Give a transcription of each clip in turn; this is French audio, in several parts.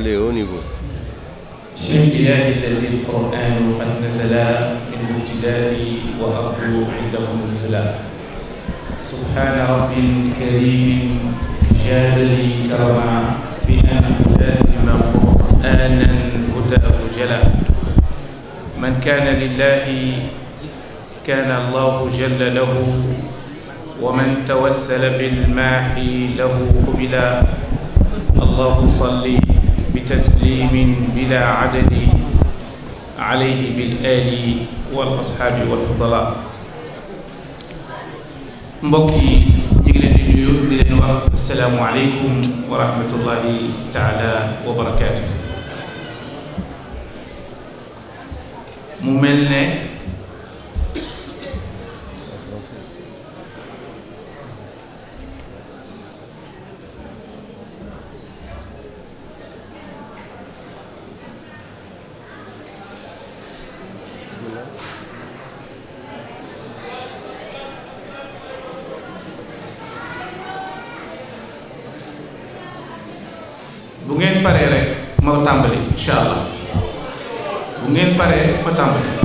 est au niveau. بسم الله الذي القرآن قد نزل من الابتداء وأرجو عندهم الفلاح سبحان رب كريم جاد لي كرما بأن لازم قرآنا هداه جلا من كان لله كان الله جل له ومن توسل بالماحي له قبلا الله صل بتسليم بلا عدد عليه بالآل والأصحاب والفضلاء mbokk yi ñu ngi leen di nuyu di leen wax asalaamu aleykum wa rahmatullahi taala wa barakaatu. mu mel ne bu ngeen paree rek ma tàmbali incha allah bu ngeen paree ma tàmbali.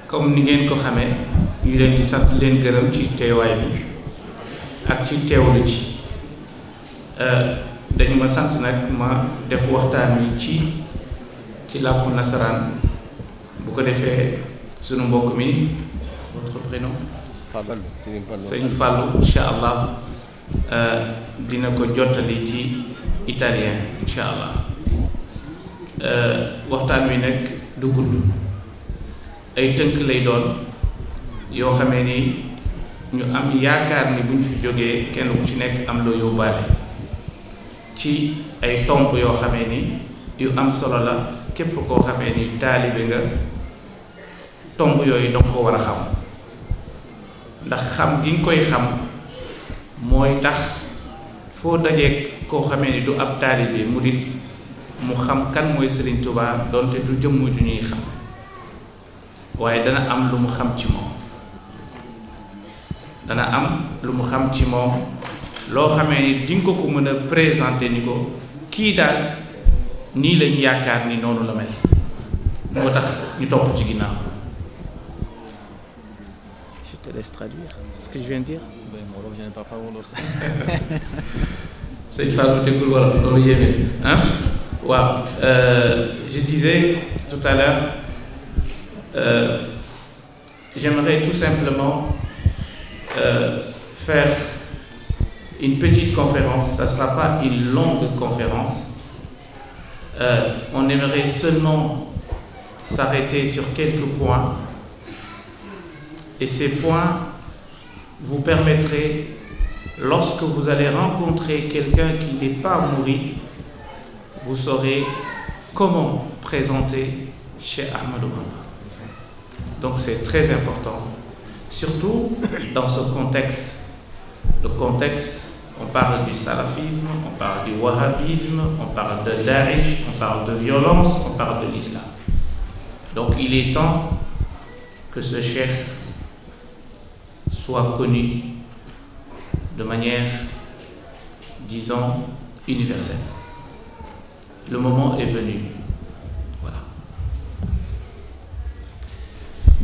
comme ni ngeen ko xamee ñu leen di sant leen gërëm ci teewaay bi ak ci teewlu ci dañu ma sant nag ma def waxtaan wi ci làkku nasaraan bu ko defee sunu mbokk mi votre prénom sëñ Fallou incha allah dina ko jottali ci italien incha allah waxtaan wi nag du gudd ay tënk lay doon yoo xamee ni ñu am yaakaar ni bu ñu fi jógee kenn ku ci nekk am loo yóbbaale ci ay tomb yoo xamee ni yu am solo la képp koo xamee ni taalibe nga tomb yooyu danga ko war a xam ndax xam gi nga koy xam mooy tax foo dajeek koo xamee ni du ab taalibe murit mu xam kan mooy Serigne Touba donte du jëmm ju ñuy xam waaye dana am lu mu xam ci moom dana am lu mu xam ci moom loo xamee ni di nga ko mën a présenter ni ko kii daal nii lañu yaakaar ni noonu la mel moo tax ñu topp ci ginnaaw. Je te laisse traduire ce que je viens de dire. Ben moi je n'ai pas parlé l'autre. Sëñ Fallou déggul wolof loolu yéeme ah waaw je disais tout à l'heure j'aimerais tout simplement faire une petite conférence. Ça ne sera pas une longue conférence. On aimerait seulement s'arrêter sur quelques points. Et ces points vous permettraient, lorsque vous allez rencontrer quelqu'un qui n'est pas mouride, vous saurez comment présenter Cheikh Ahmadou Bamba. Donc c'est très important, surtout dans ce contexte. Le contexte, on parle du salafisme, on parle du wahhabisme, on parle de Daesh, on parle de violence, on parle de l'islam. Donc il est temps que ce cheikh soit connu de manière, disons, universelle. Le moment est venu.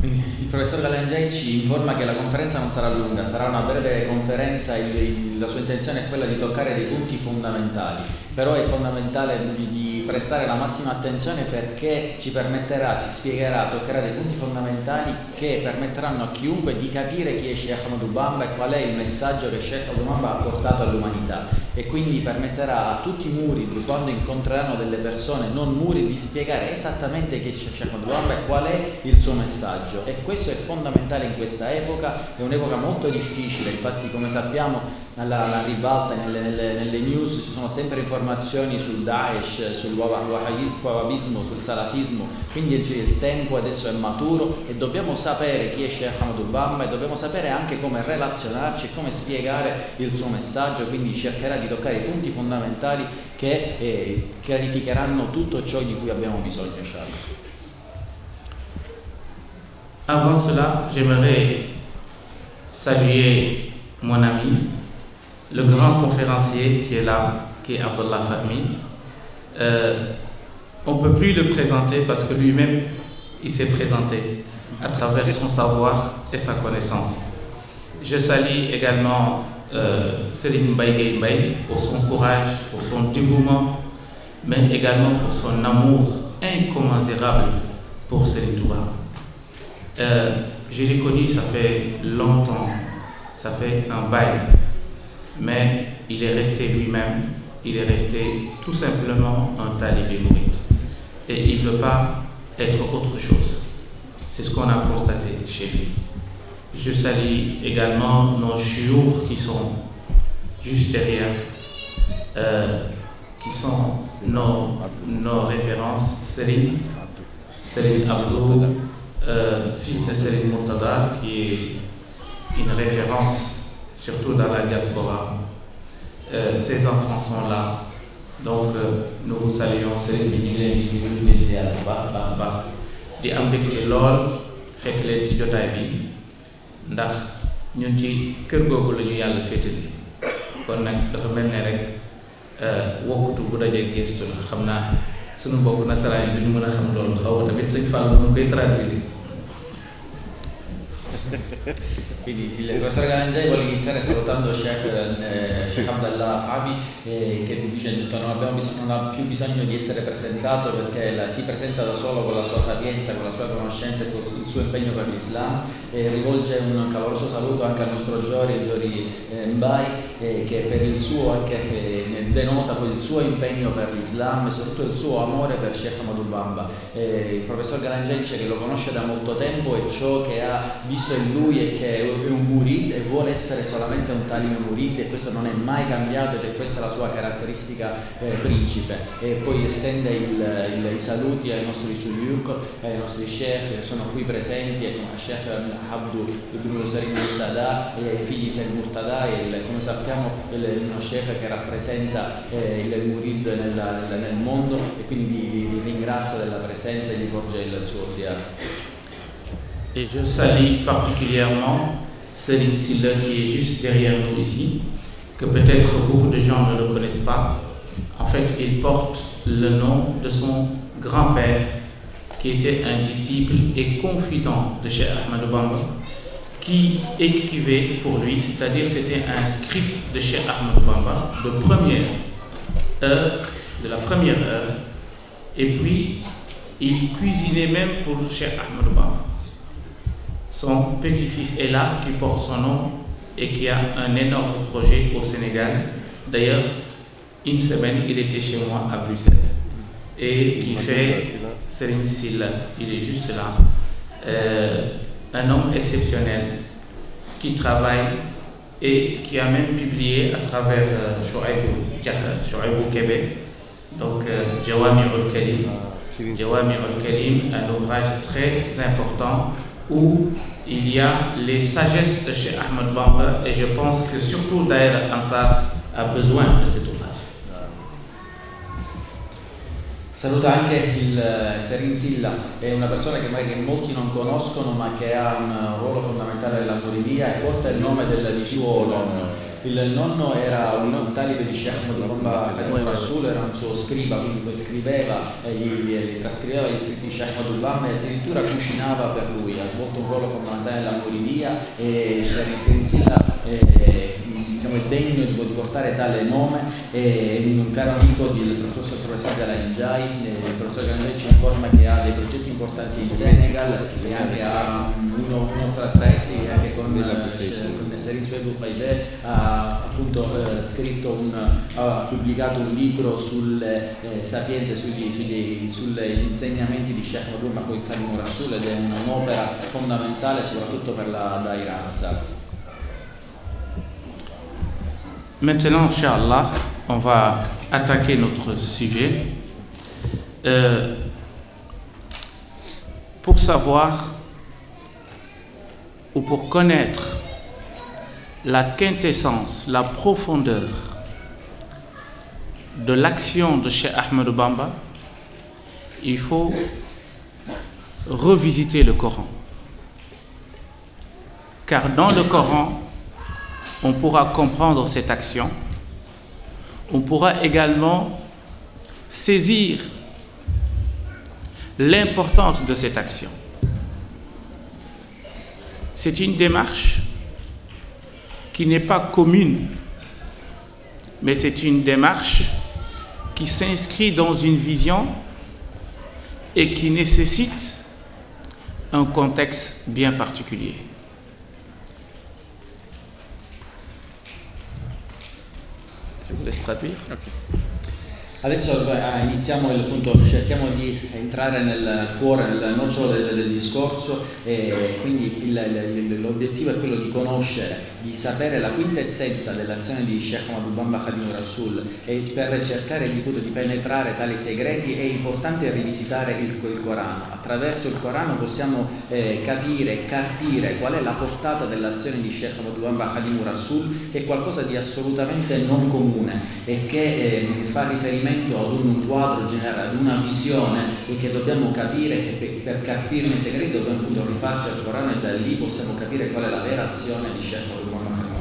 Il professor Galangei ci informa che la conferenza non sarà lunga, sarà una breve conferenza, la sua intenzione è quella di toccare dei punti fondamentali, però è fondamentale di prestare la massima attenzione perché ci spiegherà, toccherà dei punti fondamentali che permetteranno a chiunque di capire chi è Cheikh Ahmadou Bamba e qual è il messaggio che Cheikh Ahmadou Bamba ha portato all'umanità, e quindi permetterà a tutti i muridi, quando incontreranno delle persone non muridi, di spiegare esattamente chi è Cheikh Ahmadou Bamba e qual è il suo messaggio. E questo è fondamentale in questa epoca, è un'epoca molto difficile, infatti come sappiamo alla ribalta nelle news ci sono sempre informazioni sul Daesh, sul wahhabismo, sul salafismo, quindi il tempo adesso è maturo e dobbiamo sapere chi è Sheikh Ahmadul Bamba e dobbiamo sapere anche come relazionarci e come spiegare il suo messaggio, quindi cercherà di toccare i punti fondamentali che chiarificheranno tutto ciò di cui abbiamo bisogno, inshallah. Avant cela, j'aimerais saluer mon ami, le grand conférencier qui est là, qui est Abdullah Fahmi. On ne peut plus le présenter parce que lui-même, il s'est présenté à travers son savoir et sa connaissance. Je salue également Serigne Mbaye Mbaye pour son courage, pour son dévouement, mais également pour son amour incommensurable pour Serigne Touba. Je l'ai connu, ça fait longtemps, ça fait un bail, mais il est resté lui-même, il est resté tout simplement un talibé mouride. Et il ne veut pas être autre chose. C'est ce qu'on a constaté chez lui. Je salue également nos chiours qui sont juste derrière, qui sont nos références. Serigne Abdou, fils de Serigne Murtada, qui est une référence, surtout dans la diaspora. Ses enfants sont là. Donc nous saluons Serigne bi ñu leen di nuyu leen ziar bu baax baax baax di am mbégte lool fekk leen ci jotaay bi ndax ñun ci kër googu la ñu yàlla féetali kon nag dafa mel ne rek wokkutu bu dajee gestu la xam naa sunu mbokk nasaraan yi du ñu mën a xam loolu xaw tamit sëñ Fall mu koy traduire. Quindi il professor Galangiai vuole iniziare salutando Sheikh Abdallah Fahmi che dice che non ha più bisogno di essere presentato perché si presenta da solo con la sua sapienza, con la sua conoscenza e con il suo impegno per l'Islam, e rivolge un caloroso saluto anche al nostro Giori Mbai che per il suo anche denota il suo impegno per l'Islam e soprattutto il suo amore per Sheikh Ahmadul Bamba. Il professor Galangiai dice che lo conosce da molto tempo e ciò che ha visto in lui è che è un murid e vuole essere solamente un talime murid, e questo non è mai cambiato ed è questa la sua caratteristica principe. E poi estende i saluti ai nostri suyuk, ai nostri sheikh che sono qui presenti, e come Sheikh Abdu ibn Serigne Murtada e ai figli Serigne Murtada, e come sappiamo uno sheikh che rappresenta il murid nel mondo, e quindi vi ringrazio della presenza e gli porge il suo ziar. Et je salue particulièrement Serigne Sylla qui est juste derrière nous ici, que peut-être beaucoup de gens ne le connaissent pas. En fait, il porte le nom de son grand-père qui était un disciple et confident de Cheikh Ahmadou Bamba, qui écrivait pour lui, c'est-à-dire c'était un script de Cheikh Ahmadou Bamba de la première heure, et puis il cuisinait même pour Cheikh Ahmadou Bamba. Son petit-fils est là, qui porte son nom et qui a un énorme projet au Sénégal. D'ailleurs, une semaine, il était chez moi à Bruxelles. Et qui fait Serigne Sylla, il est juste là. Un homme exceptionnel qui travaille et qui a même publié à travers Chouaïbou Québec, donc Jawami'ul Kalim, un ouvrage très important où il y a les sagesses de Cheikh Ahmadou Bamba, et je pense que surtout Daïra Ansar a besoin de cet ouvrage. Saluta anche il Serigne Sylla, è una persona che magari molti non conoscono ma che ha un ruolo fondamentale nella Muridia e porta il nome di suo nonno. Il nonno era un talibe di Sheikh Ahmadul Bamba, Rasul, era un suo scriba, quindi poi scriveva e trascriveva gli scritti di Sheikh Ahmadul Bamba e addirittura cucinava per lui. Ha svolto un ruolo fondamentale nella Muridia e Serigne Sylla è degno di portare tale nome. È un caro amico del professor Galangiai. Il professor Galangiai ci informa che ha dei progetti importanti in Senegal e anche ha uno tra essi anche con Serigne Souhaibou Faideh ha appunto ha pubblicato un libro sulle sapienze, sugli insegnamenti di Sheikh Ahmadou Bamba con il Kalim Rasul, ed è un'opera fondamentale soprattutto per la Daïra Ansar. Maintenant, Inch'Allah, on va attaquer notre sujet. pour savoir ou pour connaître la quintessence, la profondeur de l'action de Cheikh Ahmadou Bamba, il faut revisiter le Coran. Car dans le Coran, on pourra comprendre cette action, on pourra également saisir l'importance de cette action. C'est une démarche qui n'est pas commune, mais c'est une démarche qui s'inscrit dans une vision et qui nécessite un contexte bien particulier. Je vous laisse traduire. Okay. Adesso iniziamo il punto, cerchiamo di entrare nel cuore, nel nocciolo del discorso, e quindi l'obiettivo è quello di conoscere, di sapere la quintessenza dell'azione di Sheikh Ahmadou Bamba Khadim Rasoul, e per cercare di penetrare tali segreti è importante rivisitare il Corano. Attraverso il Corano possiamo capire qual è la portata dell'azione di Sheikh Ahmadou Bamba Khadim Rasoul, che è qualcosa di assolutamente non comune e che fa riferimento ad un quadro generale, ad una visione, e che dobbiamo capire, che per capirne i segreti dobbiamo appunto rifarci al Corano, e da lì possiamo capire qual è la vera azione di Sheikh Ahmadou Bamba Khadim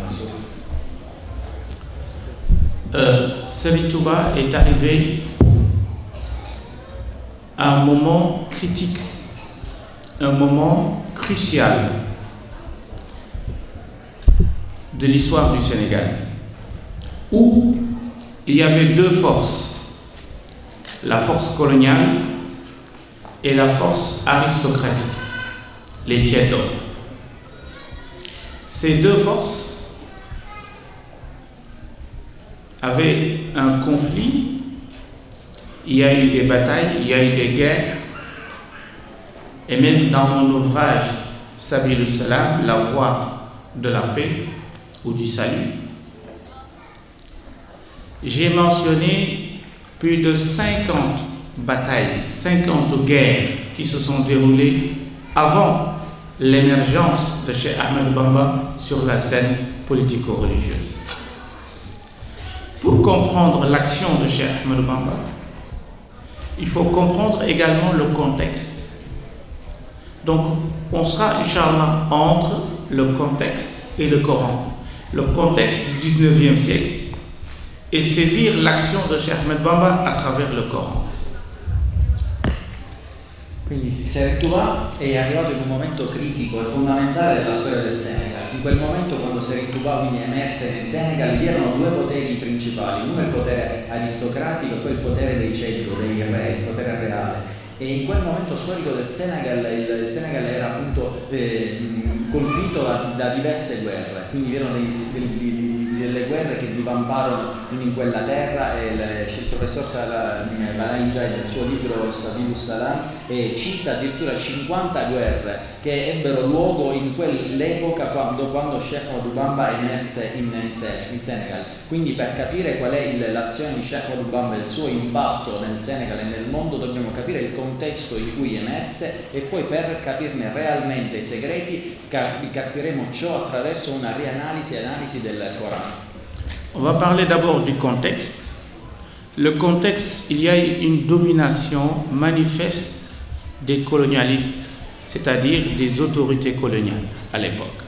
Rasoul. Serigne Touba est arrivé à un moment critique, un moment crucial de l'histoire du Sénégal, où il y avait deux forces, la force coloniale et la force aristocratique, les Tiédons. Ces deux forces avaient un conflit, il y a eu des batailles, il y a eu des guerres, et même dans mon ouvrage Sabilus Salam, la voie de la paix ou du salut, j'ai mentionné plus de 50 batailles, 50 guerres qui se sont déroulées avant l'émergence de Cheikh Ahmadou Bamba sur la scène politico-religieuse. Pour comprendre l'action de Cheikh Ahmadou Bamba, il faut comprendre également le contexte. Donc, on sera, Inch'Allah, entre le contexte et le Coran, le contexte du 19e siècle, et saisir l'action de Cheikh Ahmadou Bamba a travers le Coran. Quindi Serigne Touba è arrivato in un momento critico e fondamentale della storia del Senegal. In quel momento, quando Serigne Touba emerse nel Senegal, vi erano due poteri principali: uno è il potere aristocratico e poi il potere dei Ceddo, dei re, il potere reale. E in quel momento storico del Senegal, il Senegal era appunto colpito da diverse guerre, quindi vi erano delle guerre che divamparono in quella terra, e il professor Balangia nel suo libro Sabilus Salam cita addirittura 50 guerre che ebbero luogo in quell'epoca quando Sheikh Ahmadou Bamba emerse in Senegal. Quindi per capire qual è l'azione di Sheikh Ahmadou Bamba e il suo impatto nel Senegal e nel mondo dobbiamo capire il contesto in cui emerse, e poi per capirne realmente i segreti capiremo ciò attraverso una rianalisi e analisi del Corano. On va parler d'abord du contexte. Le contexte, il y a eu une domination manifeste des colonialistes, c'est-à-dire des autorités coloniales à l'époque.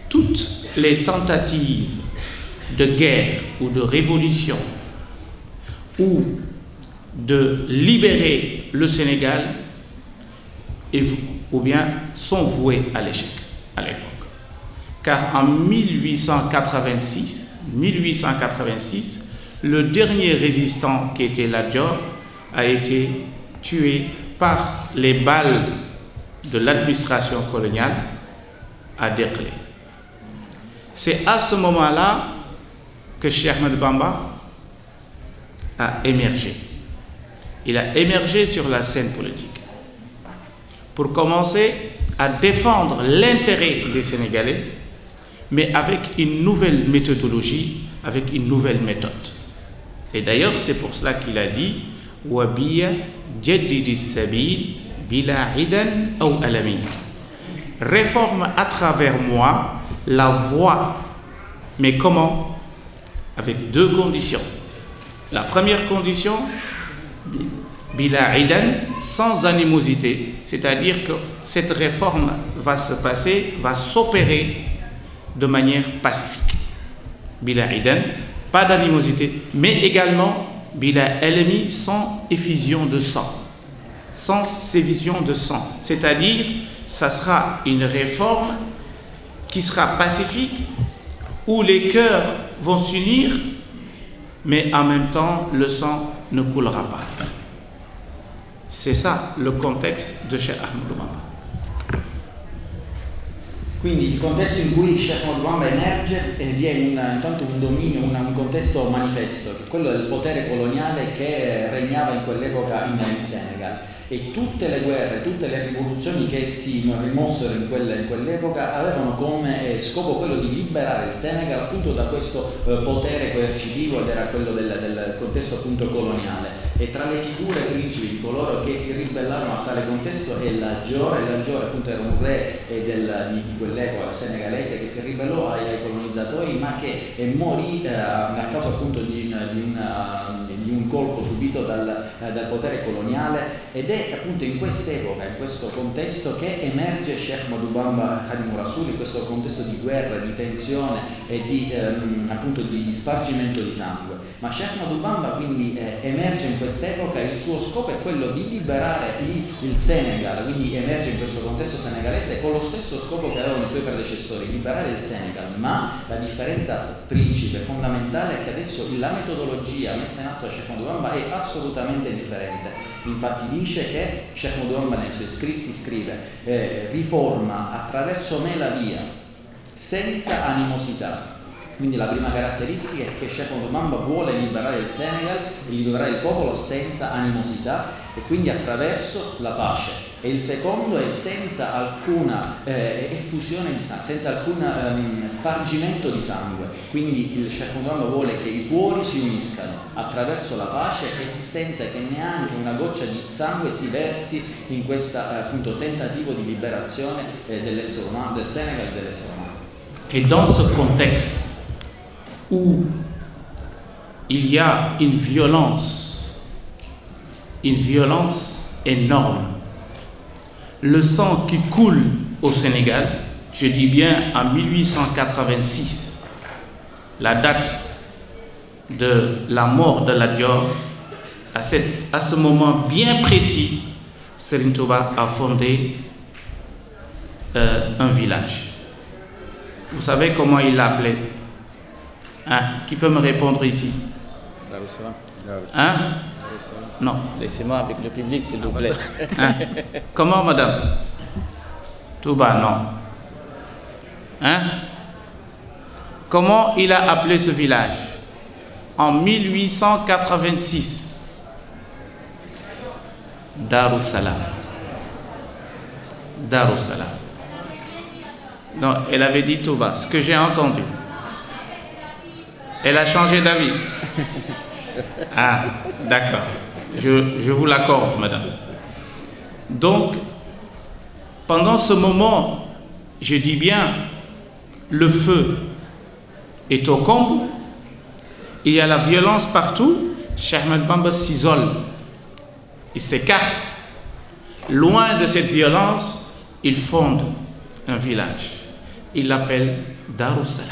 Toutes les tentatives de guerre ou de révolution ou de libérer le Sénégal ou bien sont vouées à l'échec à l'époque. Car en 1886, le dernier résistant qui était Lat Dior a été tué par les balles de l'administration coloniale à Derklé. C'est à ce moment-là que Cheikh Ahmadou Bamba a émergé. Il a émergé sur la scène politique pour commencer à défendre l'intérêt des Sénégalais, mais avec une nouvelle méthodologie, avec une nouvelle méthode. Et d'ailleurs, c'est pour cela qu'il a dit: وبي جدد السبيل بلا عدا أو ألم. Réforme à travers moi la voie. Mais comment? Avec deux conditions. La première condition, bila idan, sans animosité, c'est-à-dire que cette réforme va se passer, va s'opérer de manière pacifique. Bila idan, pas d'animosité, mais également bila elmi, sans effusion de sang. Sans effusion de sang, c'est-à-dire ça sera une réforme qui sera pacifique, où les cœurs vont s'unir, mais en même temps le sang ne coulera pas. C'est ça le contexte de Cheikh Ahmadou Bamba. Quindi il contesto in cui Cheikh Ahmadou Bamba emerge vi è intanto un dominio, un contesto manifesto, che è quello del potere coloniale che regnava in quell'epoca in Senegal. E tutte le guerre, tutte le rivoluzioni che si rimossero in quell'epoca avevano come scopo quello di liberare il Senegal appunto da questo potere coercitivo, ed era quello del contesto appunto coloniale. E tra le figure principi di coloro che si ribellarono a tale contesto è l'Ajor. L'Ajor appunto era un re di quell'epoca senegalese che si ribellò ai colonizzatori, ma che morì a causa appunto di un colpo subito dal potere coloniale. Ed è appunto in quest'epoca, in questo contesto, che emerge Cheikh Ahmadou Bamba Khadimur Rasoul, in questo contesto di guerra, di tensione e appunto di spargimento di sangue. Ma Cheikh Ahmadou Bamba quindi emerge in quest'epoca, il suo scopo è quello di liberare il Senegal, quindi emerge in questo contesto senegalese con lo stesso scopo che avevano i suoi predecessori, liberare il Senegal. Ma la differenza principe, fondamentale, è che adesso la metodologia messa in atto da Cheikh Ahmadou Bamba è assolutamente differente. Infatti dice che Cheikh Ahmadou Bamba nei suoi scritti scrive riforma attraverso me la via, senza animosità. Quindi la prima caratteristica è che Cheikh Ahmadou Bamba vuole liberare il Senegal e liberare il popolo senza animosità e quindi attraverso la pace. E il secondo è senza alcuna effusione di sangue, senza alcun spargimento di sangue. Quindi il Cheikh Ahmadou Bamba vuole che i cuori si uniscano attraverso la pace e senza che neanche una goccia di sangue si versi in questo appunto tentativo di liberazione dell'essere umano, del Senegal e dell'essere umano. Et dans ce contexte où il y a une violence énorme, le sang qui coule au Sénégal, je dis bien en 1886, la date de la mort de Lat-Dior, à ce moment bien précis, Serigne Touba a fondé un village. Vous savez comment il l'a appelé? Hein? Qui peut me répondre ici? Hein? Non. Laissez-moi avec le public, s'il vous plaît. Hein? Comment, madame? Touba, non. Hein? Comment il a appelé ce village? En 1886. Darussalam. Darussalam. Non, elle avait dit Touba, ce que j'ai entendu. Elle a changé d'avis. Ah, d'accord. Je vous l'accorde, madame. Donc, pendant ce moment, je dis bien, le feu est au comble, il y a la violence partout, Cheikh Ahmadou Bamba s'isole, il s'écarte. Loin de cette violence, il fonde un village. Il l'appelle Darussalam.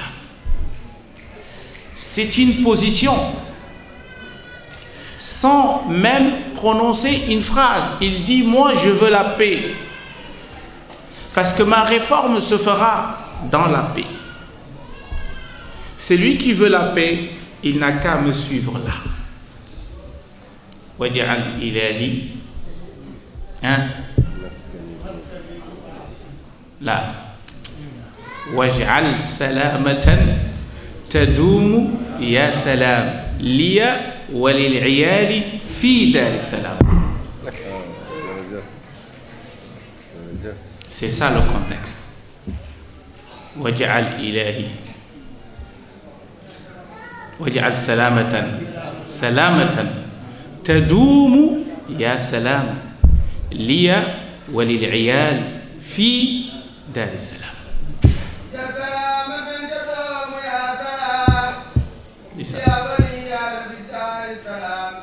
C'est une position, sans même prononcer une phrase. Il dit, moi je veux la paix, parce que ma réforme se fera dans la paix. Celui qui veut la paix, il n'a qu'à me suivre là. Waj'al ilahi, hein? Là. Waj'al salamatan tadumu ya salam liya walil iyali fi dar salam. C'est ça le contexte. Waj'al ilahi. Waj'al salamatan. Salamatan. تدوم يا سلام لي وللعيال في دار السلام. يا سلام تدوم يا سلام يا وللعيال في دار السلام.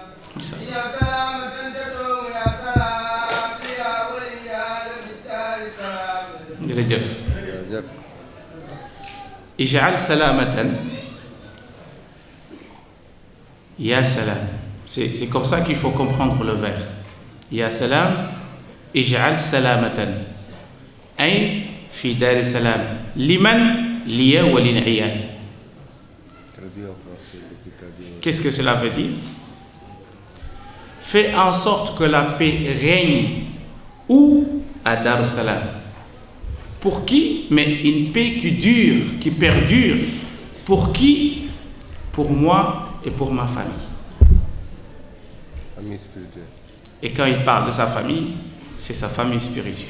يا سلام تدوم يا سلام يا وللعيال في دار السلام. jërëjëf. اجعل سلامة يا سلام. C'est comme ça qu'il faut comprendre le vers. يا سلام اجعل سلامة أين في دار السلام لمن لي وللعيال. Qu'est-ce que cela veut dire? Fais en sorte que la paix règne où? À Dar es-Salam. Pour qui? Mais une paix qui dure, qui perdure. Pour qui? Pour moi et pour ma famille. Famille spirituelle. Et quand il parle de sa famille, c'est sa famille spirituelle.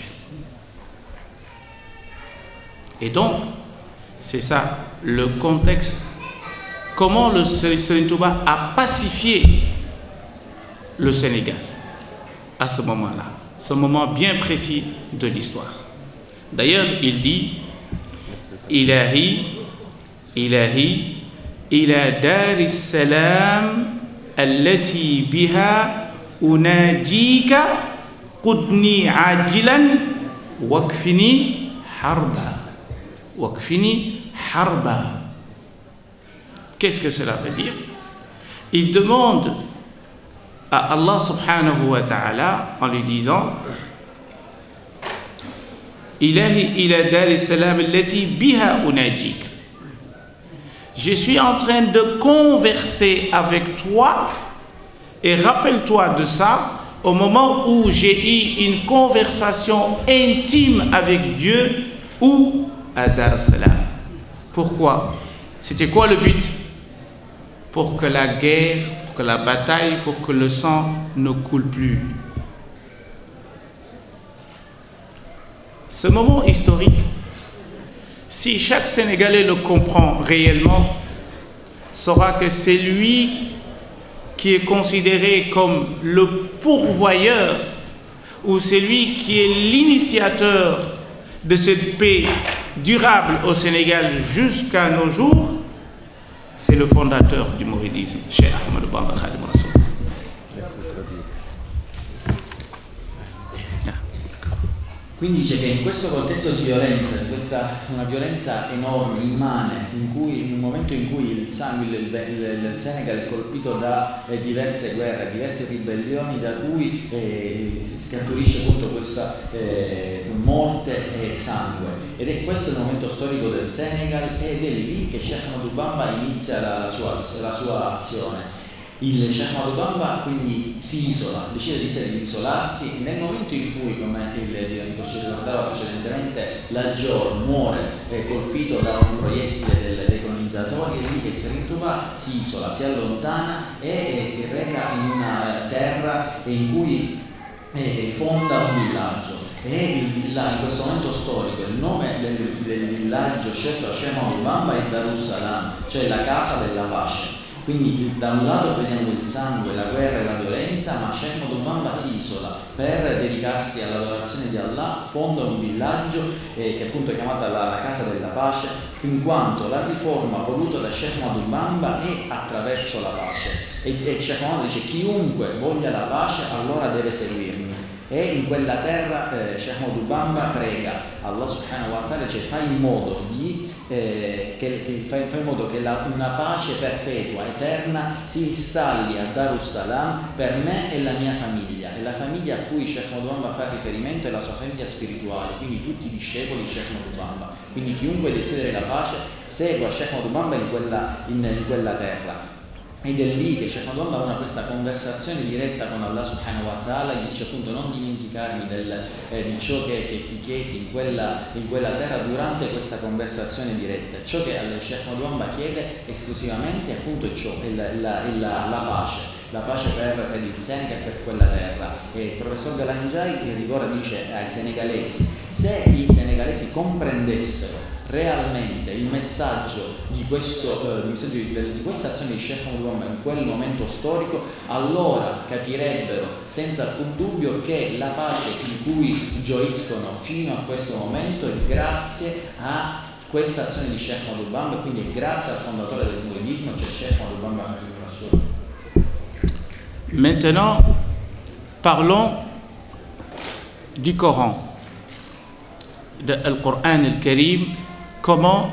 Et donc, c'est ça le contexte. Comment le Serigne Touba a pacifié le Sénégal à ce moment-là, ce moment bien précis de l'histoire. D'ailleurs, il dit Ilahi, Ilahi, ila dar salam allati biha unajika qudni ajilan wakfini harba. Wakfini harba. Qu'est-ce que cela veut dire? Il demande à Allah subhanahu wa ta'ala en lui disant Ilahi ila dar salam allati biha unajik. Je suis en train de converser avec toi et rappelle-toi de ça au moment où j'ai eu une conversation intime avec Dieu ou à Dar es-Salam. Pourquoi? C'était quoi le but? Pour que la guerre, pour que la bataille, pour que le sang ne coule plus. Ce moment historique, si chaque Sénégalais le comprend réellement, saura que c'est lui qui est considéré comme le pourvoyeur ou c'est lui qui est l'initiateur de cette paix durable au Sénégal jusqu'à nos jours. C'est le fondateur du mouridisme, Cheikh Ahmadou Bamba Khadim Rassoul. Quindi dice che in questo contesto di violenza, una violenza enorme, immane, in un momento in cui il Senegal è colpito da diverse guerre, diverse ribellioni, da cui scaturisce appunto questa morte e sangue. Ed è questo il momento storico del Senegal ed è lì che Cheikh Ahmadou Bamba inizia la sua azione. Il Cheikh Ahmadou Bamba quindi si isola, decide di isolarsi nel momento in cui, come ci ricordava precedentemente, l'Ajor muore colpito da un proiettile dei colonizzatori, e lì che Serigne Touba si isola, si allontana e si reca in una terra in cui fonda un villaggio. E in questo momento storico il nome del villaggio scelto da Cheikh Ahmadou Bamba è Dar es-Salam, cioè la casa della pace. Quindi da un lato vediamo il sangue, la guerra e la violenza, ma Cheikh Ahmadou Bamba si isola per dedicarsi all'adorazione di Allah, fonda un villaggio che appunto è chiamata la Casa della Pace, in quanto la riforma voluta da Cheikh Ahmadou Bamba è attraverso la pace. E Cheikh Ahmadou dice: chiunque voglia la pace allora deve seguirmi. E in quella terra Cheikh Ahmadou Bamba prega Allah subhanahu wa ta'ala, cioè fai in modo che una pace perpetua, eterna, si installi a Dar es-Salam per me e la mia famiglia. E la famiglia a cui Cheikh Ahmadou Bamba fa riferimento è la sua famiglia spirituale, quindi tutti i discepoli di Cheikh Ahmadou Bamba. Quindi chiunque desideri la pace segua Cheikh Ahmadou Bamba in quella terra. Ed è lì che Cheikh Ahmadou Bamba ha questa conversazione diretta con Allah subhanahu wa ta'ala, gli dice appunto: non dimenticarmi di ciò che ti chiesi in quella terra durante questa conversazione diretta. Ciò che Cheikh Ahmadou Bamba chiede esclusivamente appunto è ciò, la pace per il Senegal e per quella terra. E il professor Galangiai in rigore dice ai senegalesi: se i senegalesi comprendessero realmente il messaggio di questa azione di Sheikh Ahmad Bamba in quel momento storico, allora capirebbero senza alcun dubbio che la pace in cui gioiscono fino a questo momento è grazie a questa azione di Sheikh Ahmad Bamba, e quindi è grazie al fondatore del buddismo, cioè Sheikh Ahmad Bamba. Maintenant, parlons du Coran, de Al-Qur'an Al-Karim. Comment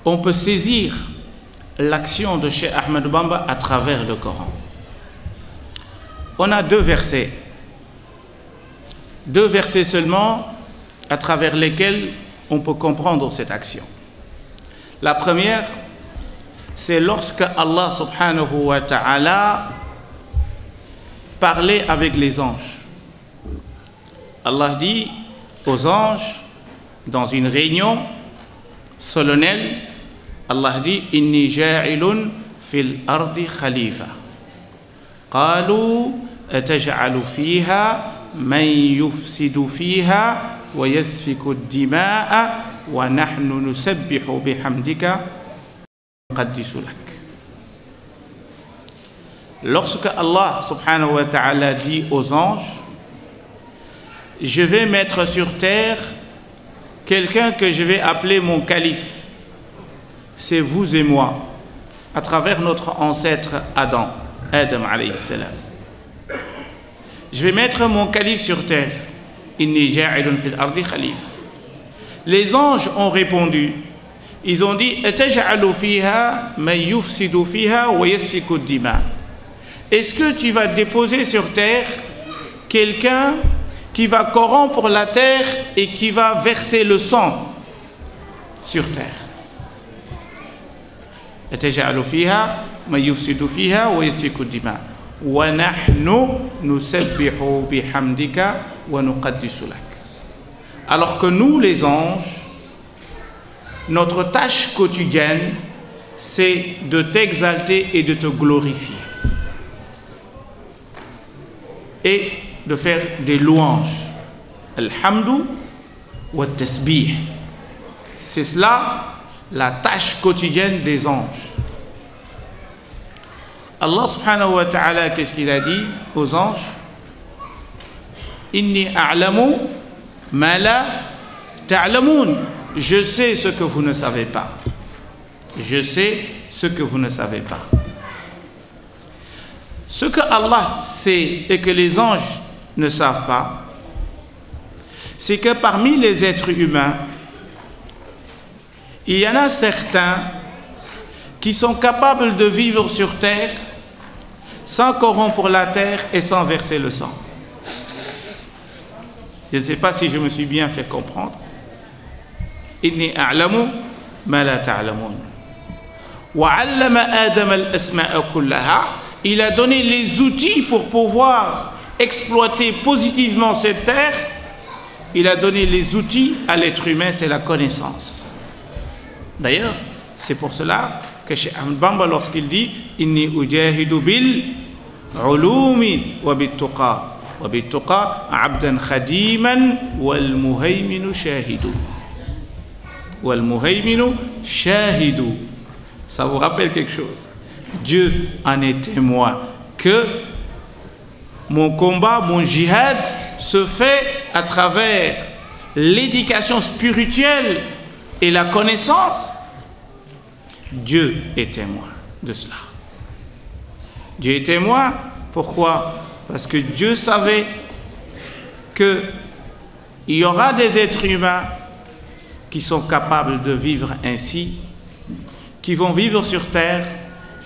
on peut saisir l'action de Cheikh Ahmad Bamba à travers le Coran. On a deux versets seulement à travers lesquels on peut comprendre cette action. La première, c'est lorsque Allah subhanahu wa ta'ala parlait avec les anges. Allah dit aux anges, dans une réunion solennelle, Allah dit « Inni ja'ilun fil ardi khalifa » قالوا أتجعل فيها من يفسد فيها ويسفك الدماء ونحن نسبح بحمدك ونقدس لك. Lorsque Allah subhanahu wa ta'ala dit aux anges, je vais mettre sur terre quelqu'un que je vais appeler mon calife, c'est vous et moi, à travers notre ancêtre Adam alayhi salam. Je vais mettre mon calife sur terre. Inni ja'ilun fil ardi khalifa. Les anges ont répondu, ils ont dit ataj'alu fiha man yufsidu fiha wa yasfiku ad-dima. Est-ce que tu vas déposer sur terre quelqu'un qui va corrompre la terre et qui va verser le sang sur terre? أتجعل فيها من يفسد فيها ويسفك الدماء ونحن نسبح بحمدك ونقدس لك. Alors que nous, les anges, notre tâche quotidienne, c'est de t'exalter et de te glorifier et de faire des louanges. Alhamdu wa tasbih. C'est cela la tâche quotidienne des anges. Allah subhanahu wa ta'ala, qu'est-ce qu'il a dit aux anges? Inni a'lamu ma la ta'lamun. Je sais ce que vous ne savez pas. Je sais ce que vous ne savez pas. Ce que Allah sait et que les anges ne savent pas, c'est que parmi les êtres humains, il y en a certains qui sont capables de vivre sur terre sans corrompre la terre et sans verser le sang. Je ne sais pas si je me suis bien fait comprendre. Inni a'lamu ma la ta'lamun. Wa 'allama Adam al-asma'a kullaha. Il a donné les outils pour pouvoir exploiter positivement cette terre. Il a donné les outils à l'être humain, c'est la connaissance. D'ailleurs, c'est pour cela que Cheikh Ahmad Bamba, lorsqu'il dit « Inni ujahidu bil ulumi wa bit tuqa abdan khadiman wal muhayminu shahidu » Wal muhayminu shahidu. Ça vous rappelle quelque chose? Dieu en est témoin que mon combat, mon jihad se fait à travers l'éducation spirituelle et la connaissance. Dieu est témoin de cela. Dieu est témoin, pourquoi? Parce que Dieu savait qu'il y aura des êtres humains qui sont capables de vivre ainsi, qui vont vivre sur terre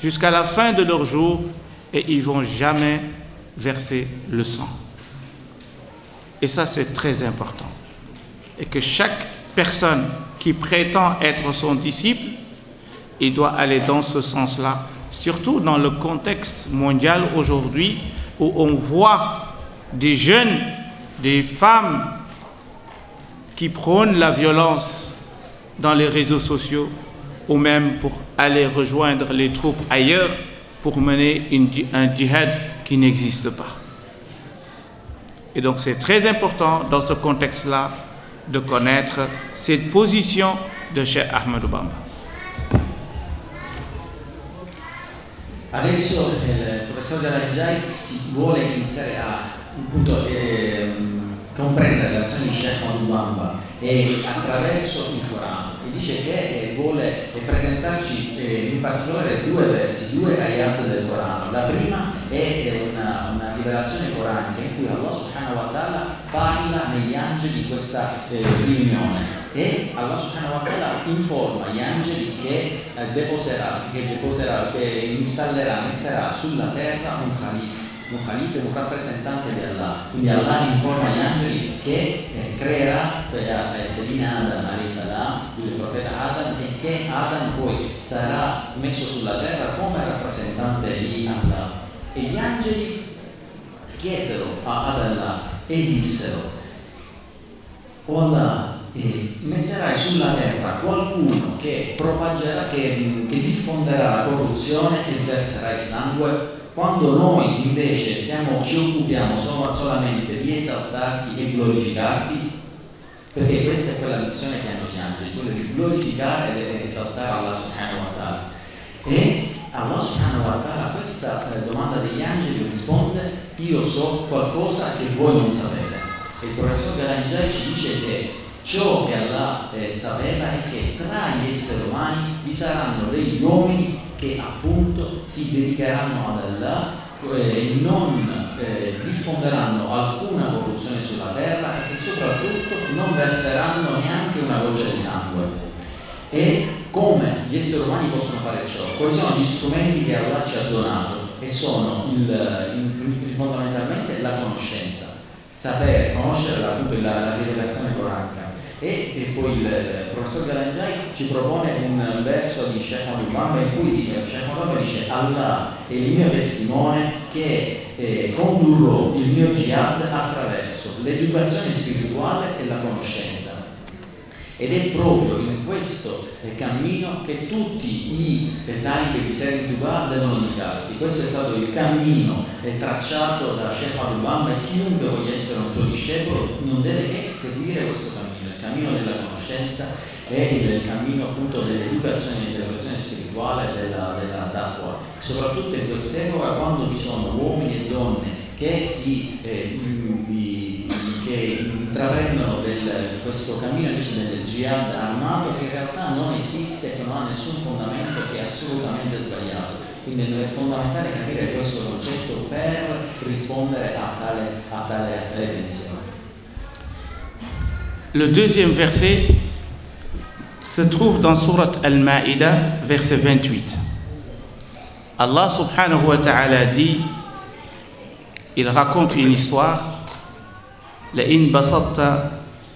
jusqu'à la fin de leur jour et ils ne vont jamais verser le sang. Et ça, c'est très important. Et que chaque personne qui prétend être son disciple, il doit aller dans ce sens-là, surtout dans le contexte mondial aujourd'hui où on voit des jeunes, des femmes qui prônent la violence dans les réseaux sociaux ou même pour aller rejoindre les troupes ailleurs pour mener un djihad qui n'existe pas. Et donc c'est très important dans ce contexte-là de connaître cette position de Cheikh Ahmadou Bamba. Adesso il professor Galangiai vuole iniziare a comprendere le azioni di Cheikh Ahmadou Bamba e attraverso il Corano, e dice che vuole presentarci in particolare due versi, due ayat del Corano. La prima è una rivelazione coranica in cui Allah subhanahu wa ta'ala parla negli angeli di questa riunione, e Allah subhanahu wa ta'ala informa gli angeli che installerà, metterà sulla terra un Khalifa, un rappresentante di Allah. Quindi Allah informa gli angeli che creerà Sedina Adam alayhi salam, il profeta Adam, e che Adam poi sarà messo sulla terra come rappresentante di Allah. E gli angeli chiesero ad Allah e dissero: o Allah, metterai sulla terra qualcuno che propaggerà, che diffonderà la corruzione e verserà il sangue, quando noi invece ci occupiamo solamente di esaltarti e glorificarti? Perché questa è quella missione che hanno gli angeli, quella di glorificare ed esaltare Allah subhanahu wa ta'ala. E Allah subhanahu wa ta'ala a questa domanda degli angeli risponde: io so qualcosa che voi non sapete. E il professor Galangiai ci dice che ciò che Allah sapeva è che tra gli esseri umani vi saranno degli uomini che appunto si dedicheranno ad Allah e non diffonderanno alcuna corruzione sulla terra, e che soprattutto non verseranno neanche una goccia di sangue. E come gli esseri umani possono fare ciò? Quali sono gli strumenti che Allah ci ha donato? E sono fondamentalmente la conoscenza, sapere, conoscere la rivelazione coranica. E poi il professor Galangiai ci propone un verso di Cheikh Ahmadou Bamba in cui Cheikh Ahmadou Bamba dice: Allah è il mio testimone che condurrò il mio jihad attraverso l'educazione spirituale e la conoscenza. Ed è proprio in questo cammino che tutti i talibi di Serituba devono indicarsi. Questo è stato il cammino tracciato da Cheikh Ahmadou Bamba, e chiunque voglia essere un suo discepolo non deve che seguire questo cammino, il cammino della conoscenza e il cammino appunto dell'educazione spirituale, della taqwa, soprattutto in quest'epoca quando vi sono uomini e donne che intraprendono questo cammino invece del jihad armato, che in realtà non esiste, che non ha nessun fondamento, che è assolutamente sbagliato. Quindi è fondamentale capire questo concetto per rispondere a tale pensiero. Le deuxième verset se trouve dans Surat Al-Ma'idah, verset 28. Allah subhanahu wa ta'ala dit, il raconte une histoire: لئن بسطت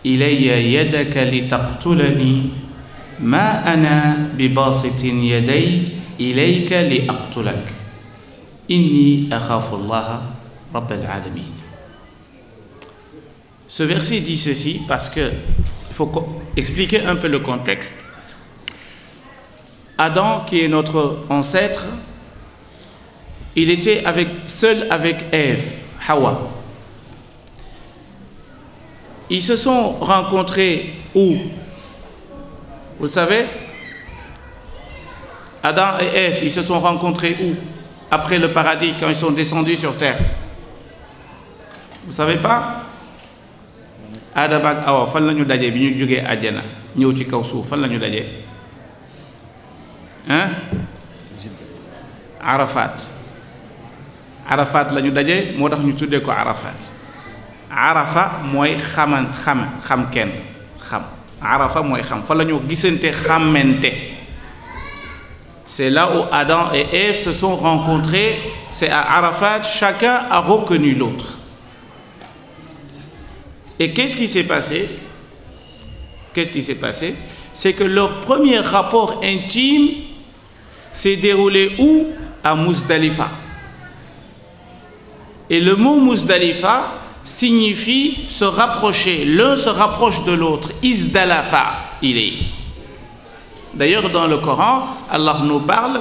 إلي يدك لتقتلني ما أنا بباسط يدي إليك لأقتلك إني أخاف الله رب العالمين. Ce verset dit ceci parce que il faut expliquer un peu le contexte. Adam, qui est notre ancêtre, il était seul avec Ève, Hawa. Ils se sont rencontrés où? Vous le savez? Adam et Ève, ils se sont rencontrés où? Après le paradis, quand ils sont descendus sur terre. Vous savez pas? Adam ak Awa fan lañu dajé bi ñu joggé aljana ñew ci kaw suuf fan lañu dajé? Hein? Arafat. Arafat lañu dajé, motax ñu tuddé ko Arafat. Arafa mooy xam kenn xam. Arafa mooy xam, fa la ñu gisante xàmmente. C'est là où Adam et Ève se sont rencontrés. C'est à Arafat, chacun a reconnu l'autre. Et qu'est-ce qui s'est passé? C'est que leur premier rapport intime s'est déroulé où? À Muzdalifa. Et le mot Muzdalifa signifie se rapprocher. L'un se rapproche de l'autre. Izdalafa, il est. D'ailleurs, dans le Coran, Allah nous parle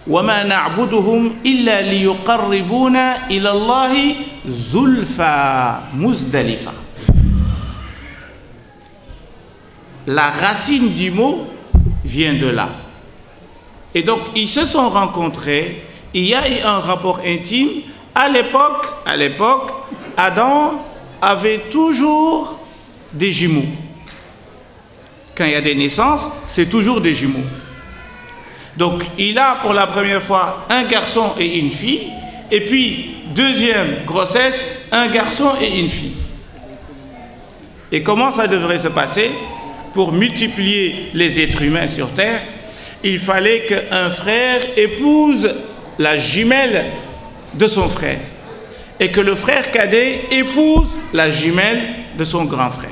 وَمَا نَعْبُدُهُمْ إِلَّا لِيُقَرِّبُونَ إِلَى اللَّهِ زُلْفَى مُزْدَلِفَةً. la racine du mot vient de là. Et donc, ils se sont rencontrés, il y a eu un rapport intime. À l'époque, Adam avait toujours des jumeaux. Quand il y a des naissances, c'est toujours des jumeaux. Donc, il a pour la première fois un garçon et une fille, et puis, deuxième grossesse, un garçon et une fille. Et comment ça devrait se passer? Pour multiplier les êtres humains sur Terre, il fallait qu'un frère épouse la jumelle de son frère, et que le frère cadet épouse la jumelle de son grand frère.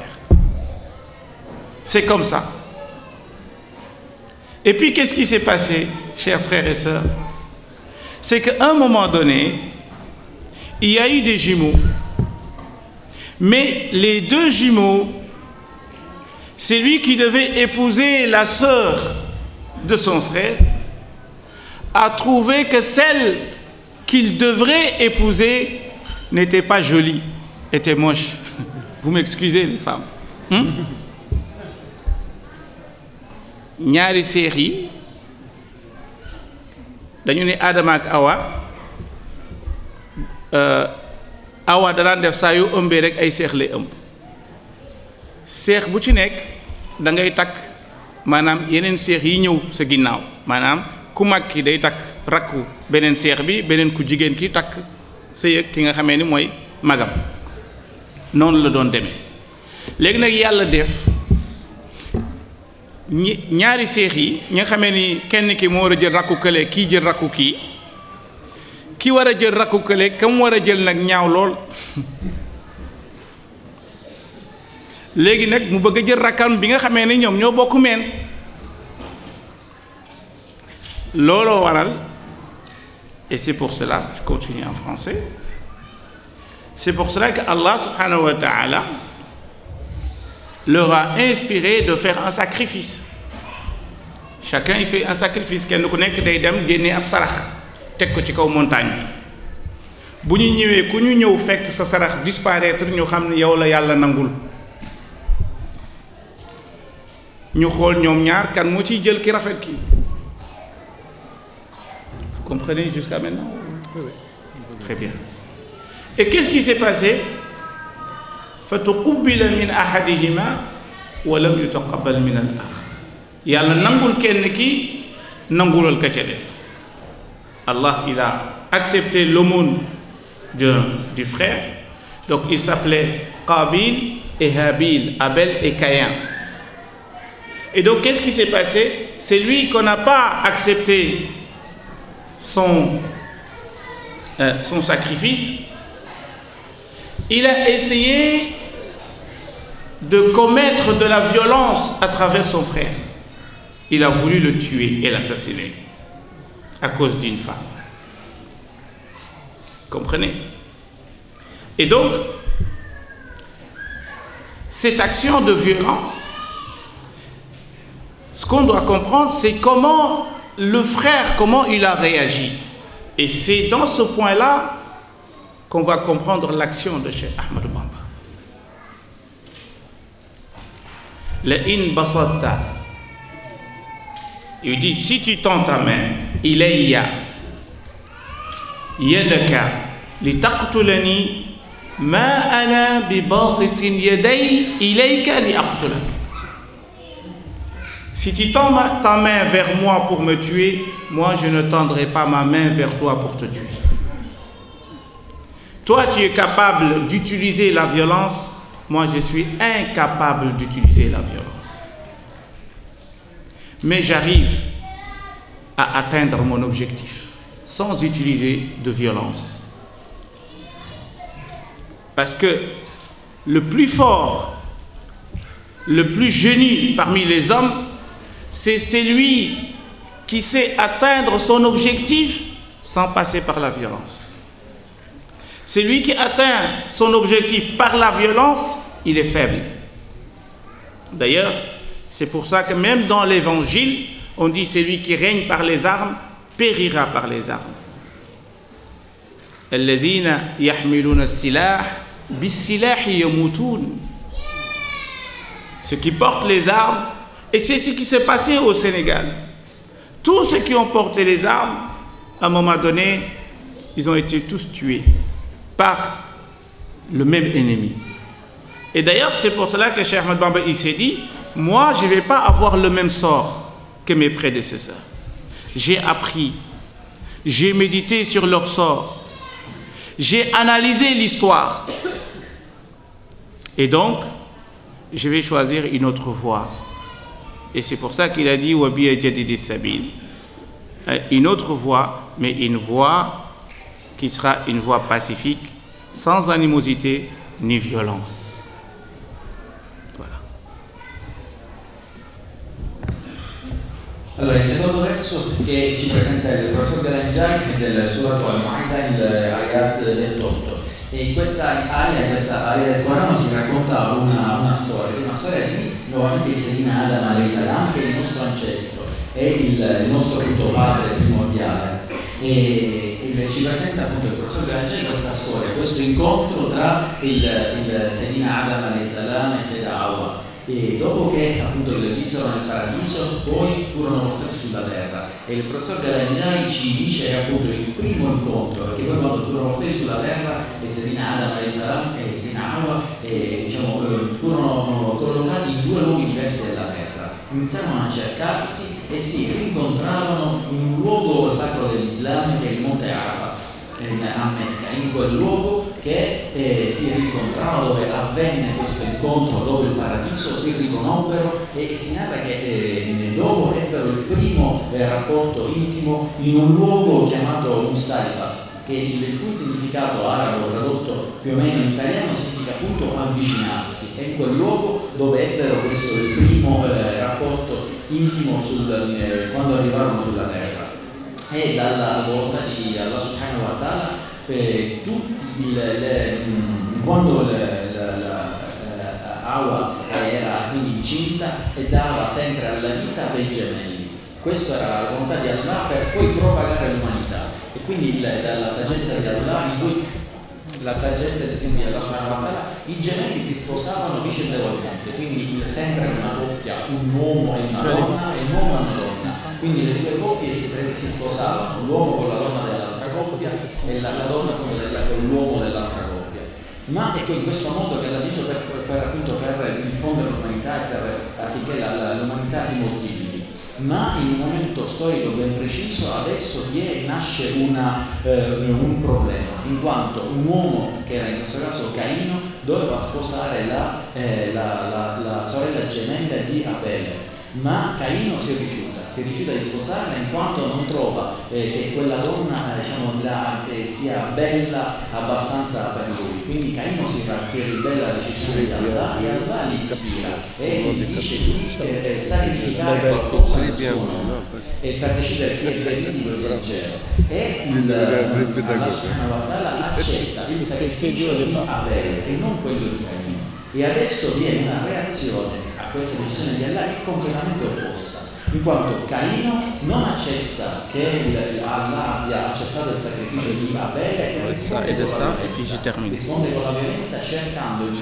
C'est comme ça. Et puis, qu'est-ce qui s'est passé, chers frères et sœurs? C'est qu'à un moment donné, il y a eu des jumeaux. Mais les deux jumeaux, celui qui devait épouser la sœur de son frère, a trouvé que celle qu'il devrait épouser n'était pas jolie, était moche. Vous m'excusez, les femmes. Ñaari seex yi dañu ne Adama ak Awa da daan def saa yu ëmbee rek ay seex lay ëmb. Seex bu ci nekk da ngay takk maanaam yeneen seex yi ñëw sa ginnaaw, maanaam ku mag ki day takk rakku beneen seex bi, beneen ku jigéen ki takk sëy ak ki nga xamee ni mooy magam. Noonu la doon demee. Léegi nag yàlla def ñaari seex yi ñi nga xamee ni kenn ki moo war a jël rakku kële, kii jël rakku kii, ki war a jël rakku kële kam war a jël nag ñaaw lool. Léegi nag mu bëgg a jël rakkam bi nga xamee ni ñoom ñoo bokk meen. Looloo waral, et c'est pour cela, je continue en français, c'est pour cela que Allah subhanahu wa ta'ala leur a inspiré de faire un sacrifice. Chacun il fait un sacrifice. Kenn ku nekk day dem génne ab sarax teg ko ci kaw montagne bi. Bu ñu ñëwee ku ñu ñëw fekk sa sarax disparaître ñu xam ne yow la yàlla nangul. Ñu xool ñoom ñaar kan moo ciy jël ki rafet ki. Vous comprenez jusqu'à maintenant? Oui. Très bien. Et qu'est-ce qui s'est passé? فتقبل من أحدهما ولم يتقبل من الآخر. يالا نانغول كين كي نانغولال كا تي ديس. Allah il a accepté l'aumône du frère. Donc il s'appelait Qabil et Habil, Abel et Caïn. Et donc qu'est-ce qui s'est passé? C'est lui qu'on n'a pas accepté son sacrifice. Il a essayé de commettre de la violence à travers son frère. Il a voulu le tuer et l'assassiner à cause d'une femme. Comprenez? Et donc, cette action de violence, ce qu'on doit comprendre, c'est comment le frère, comment il a réagi. Et c'est dans ce point-là qu'on va comprendre l'action de Cheikh Ahmadou Bamba. Le in basatta, il dit si tu tends ta main, ilayya yadaka li taqtulani ma ana bi basitin yaday ilayka li aqtulak. Si tu tends ta main vers moi pour me tuer, moi je ne tendrai pas ma main vers toi pour te tuer. Toi, tu es capable d'utiliser la violence, moi je suis incapable d'utiliser la violence. Mais j'arrive à atteindre mon objectif sans utiliser de violence. Parce que le plus fort, le plus génie parmi les hommes, c'est celui qui sait atteindre son objectif sans passer par la violence. Celui qui atteint son objectif par la violence, il est faible. D'ailleurs, c'est pour ça que même dans l'évangile, on dit celui qui règne par les armes périra par les armes. الذين يحملون السلاح بالسلاح يموتون. ceux qui portent les armes, et c'est ce qui s'est passé au Sénégal. Tous ceux qui ont porté les armes, à un moment donné, ils ont été tous tués par le même ennemi. Et d'ailleurs, c'est pour cela que Cheikh Ahmed Bamba il s'est dit, moi, je ne vais pas avoir le même sort que mes prédécesseurs. J'ai appris, j'ai médité sur leur sort, j'ai analysé l'histoire. Et donc, je vais choisir une autre voie. Et c'est pour ça qu'il a dit Wabiya Jadidi Sabil. Une autre voie, mais une voie qui sera une voie pacifique, sans animosité ni violence. Allora, il secondo verso che ci presenta il professor Galangiani del Surat al-Maida, il Ayat 28. E in questa area del Corano si racconta una storia di nuovamente di Sayyidina Adam alayhi salam, che è il nostro ancestro, è il nostro tutto padre primordiale. E ci presenta appunto il professor Galangiani questa storia, questo incontro tra il Sayyidina Adam alayhi salam e Sayyida Hawa. E dopo che appunto vissero nel paradiso, poi furono portati sulla terra, e il professor Galangiani ci dice che appunto il primo incontro, perché poi quando furono portati sulla terra e Sayyidina Adam alayhi salam e Sayyidina Hawa furono collocati in due luoghi diversi della terra, iniziarono a cercarsi e si rincontravano in un luogo sacro dell'Islam che è il Monte Arafat a Mecca, in quel luogo che si rincontravano, dove avvenne questo incontro, dove il paradiso si riconobbero, e si narra che dopo ebbero il primo rapporto intimo in un luogo chiamato Muzdalifa, il cui significato arabo tradotto più o meno in italiano significa appunto avvicinarsi. È in quel luogo dove ebbero questo il primo rapporto intimo quando arrivarono sulla terra. E dalla volontà di Allah subhanahu wa ta'ala, quando Hawa era quindi incinta e dava sempre alla vita dei gemelli. Questa era la volontà di Allah per poi propagare l'umanità. E quindi dalla saggezza di Allah, in cui la saggezza ad esempio di Allah subhanahu wa ta'ala, i gemelli si sposavano vicendevolmente, quindi sempre una coppia, un uomo e una donna e un uomo e una donna. Quindi le due coppie si sposavano, l'uomo con la donna dell'altra coppia e la donna con l'uomo dell'altra coppia. Ma ecco, in questo modo che l'ha visto per diffondere l'umanità e affinché l'umanità si moltiplichi. Ma in un momento storico ben preciso adesso nasce un problema, in quanto un uomo, che era in questo caso Caino, doveva sposare la sorella gemella di Abele, ma Caino si rifiuta di sposarla in quanto non trova che quella donna sia bella abbastanza per lui. Quindi Caino si ribella alla decisione di Allah e Allah li ispira e gli dice di sacrificare qualcosa nel suo nome e per decidere chi è veridico e sincero. E Allah subhanahu wa ta'ala accetta il sacrificio di Abele e non quello di Caino. E adesso viene una reazione a questa decisione di Allah che è completamente opposta, in quanto Caino non accetta che Allah abbia accettato il sacrificio di Abele e risponde con la violenza cercando di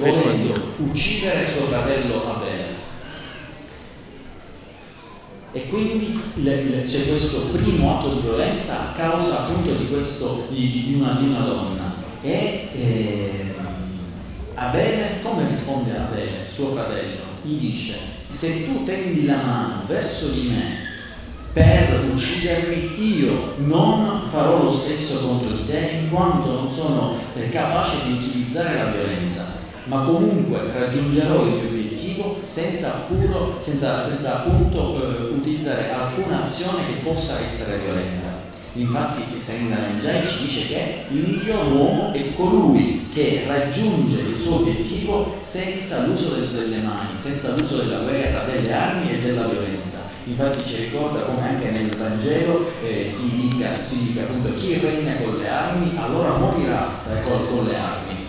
uccidere suo fratello Abele. E quindi c'è questo primo atto di violenza a causa appunto di una donna. Abele, come risponde Abele, suo fratello? Gli dice: se tu tendi la mano verso di me per uccidermi, io non farò lo stesso contro di te, in quanto non sono capace di utilizzare la violenza, ma comunque raggiungerò il mio obiettivo senza appunto utilizzare alcuna azione che possa essere violenta. Infatti Sayyidina Galangiani ci dice che il miglior uomo è colui che raggiunge il suo obiettivo senza l'uso delle mani, senza l'uso della guerra, delle armi e della violenza. Infatti ci ricorda come anche nel Vangelo si dica appunto: chi regna con le armi allora morirà con le armi.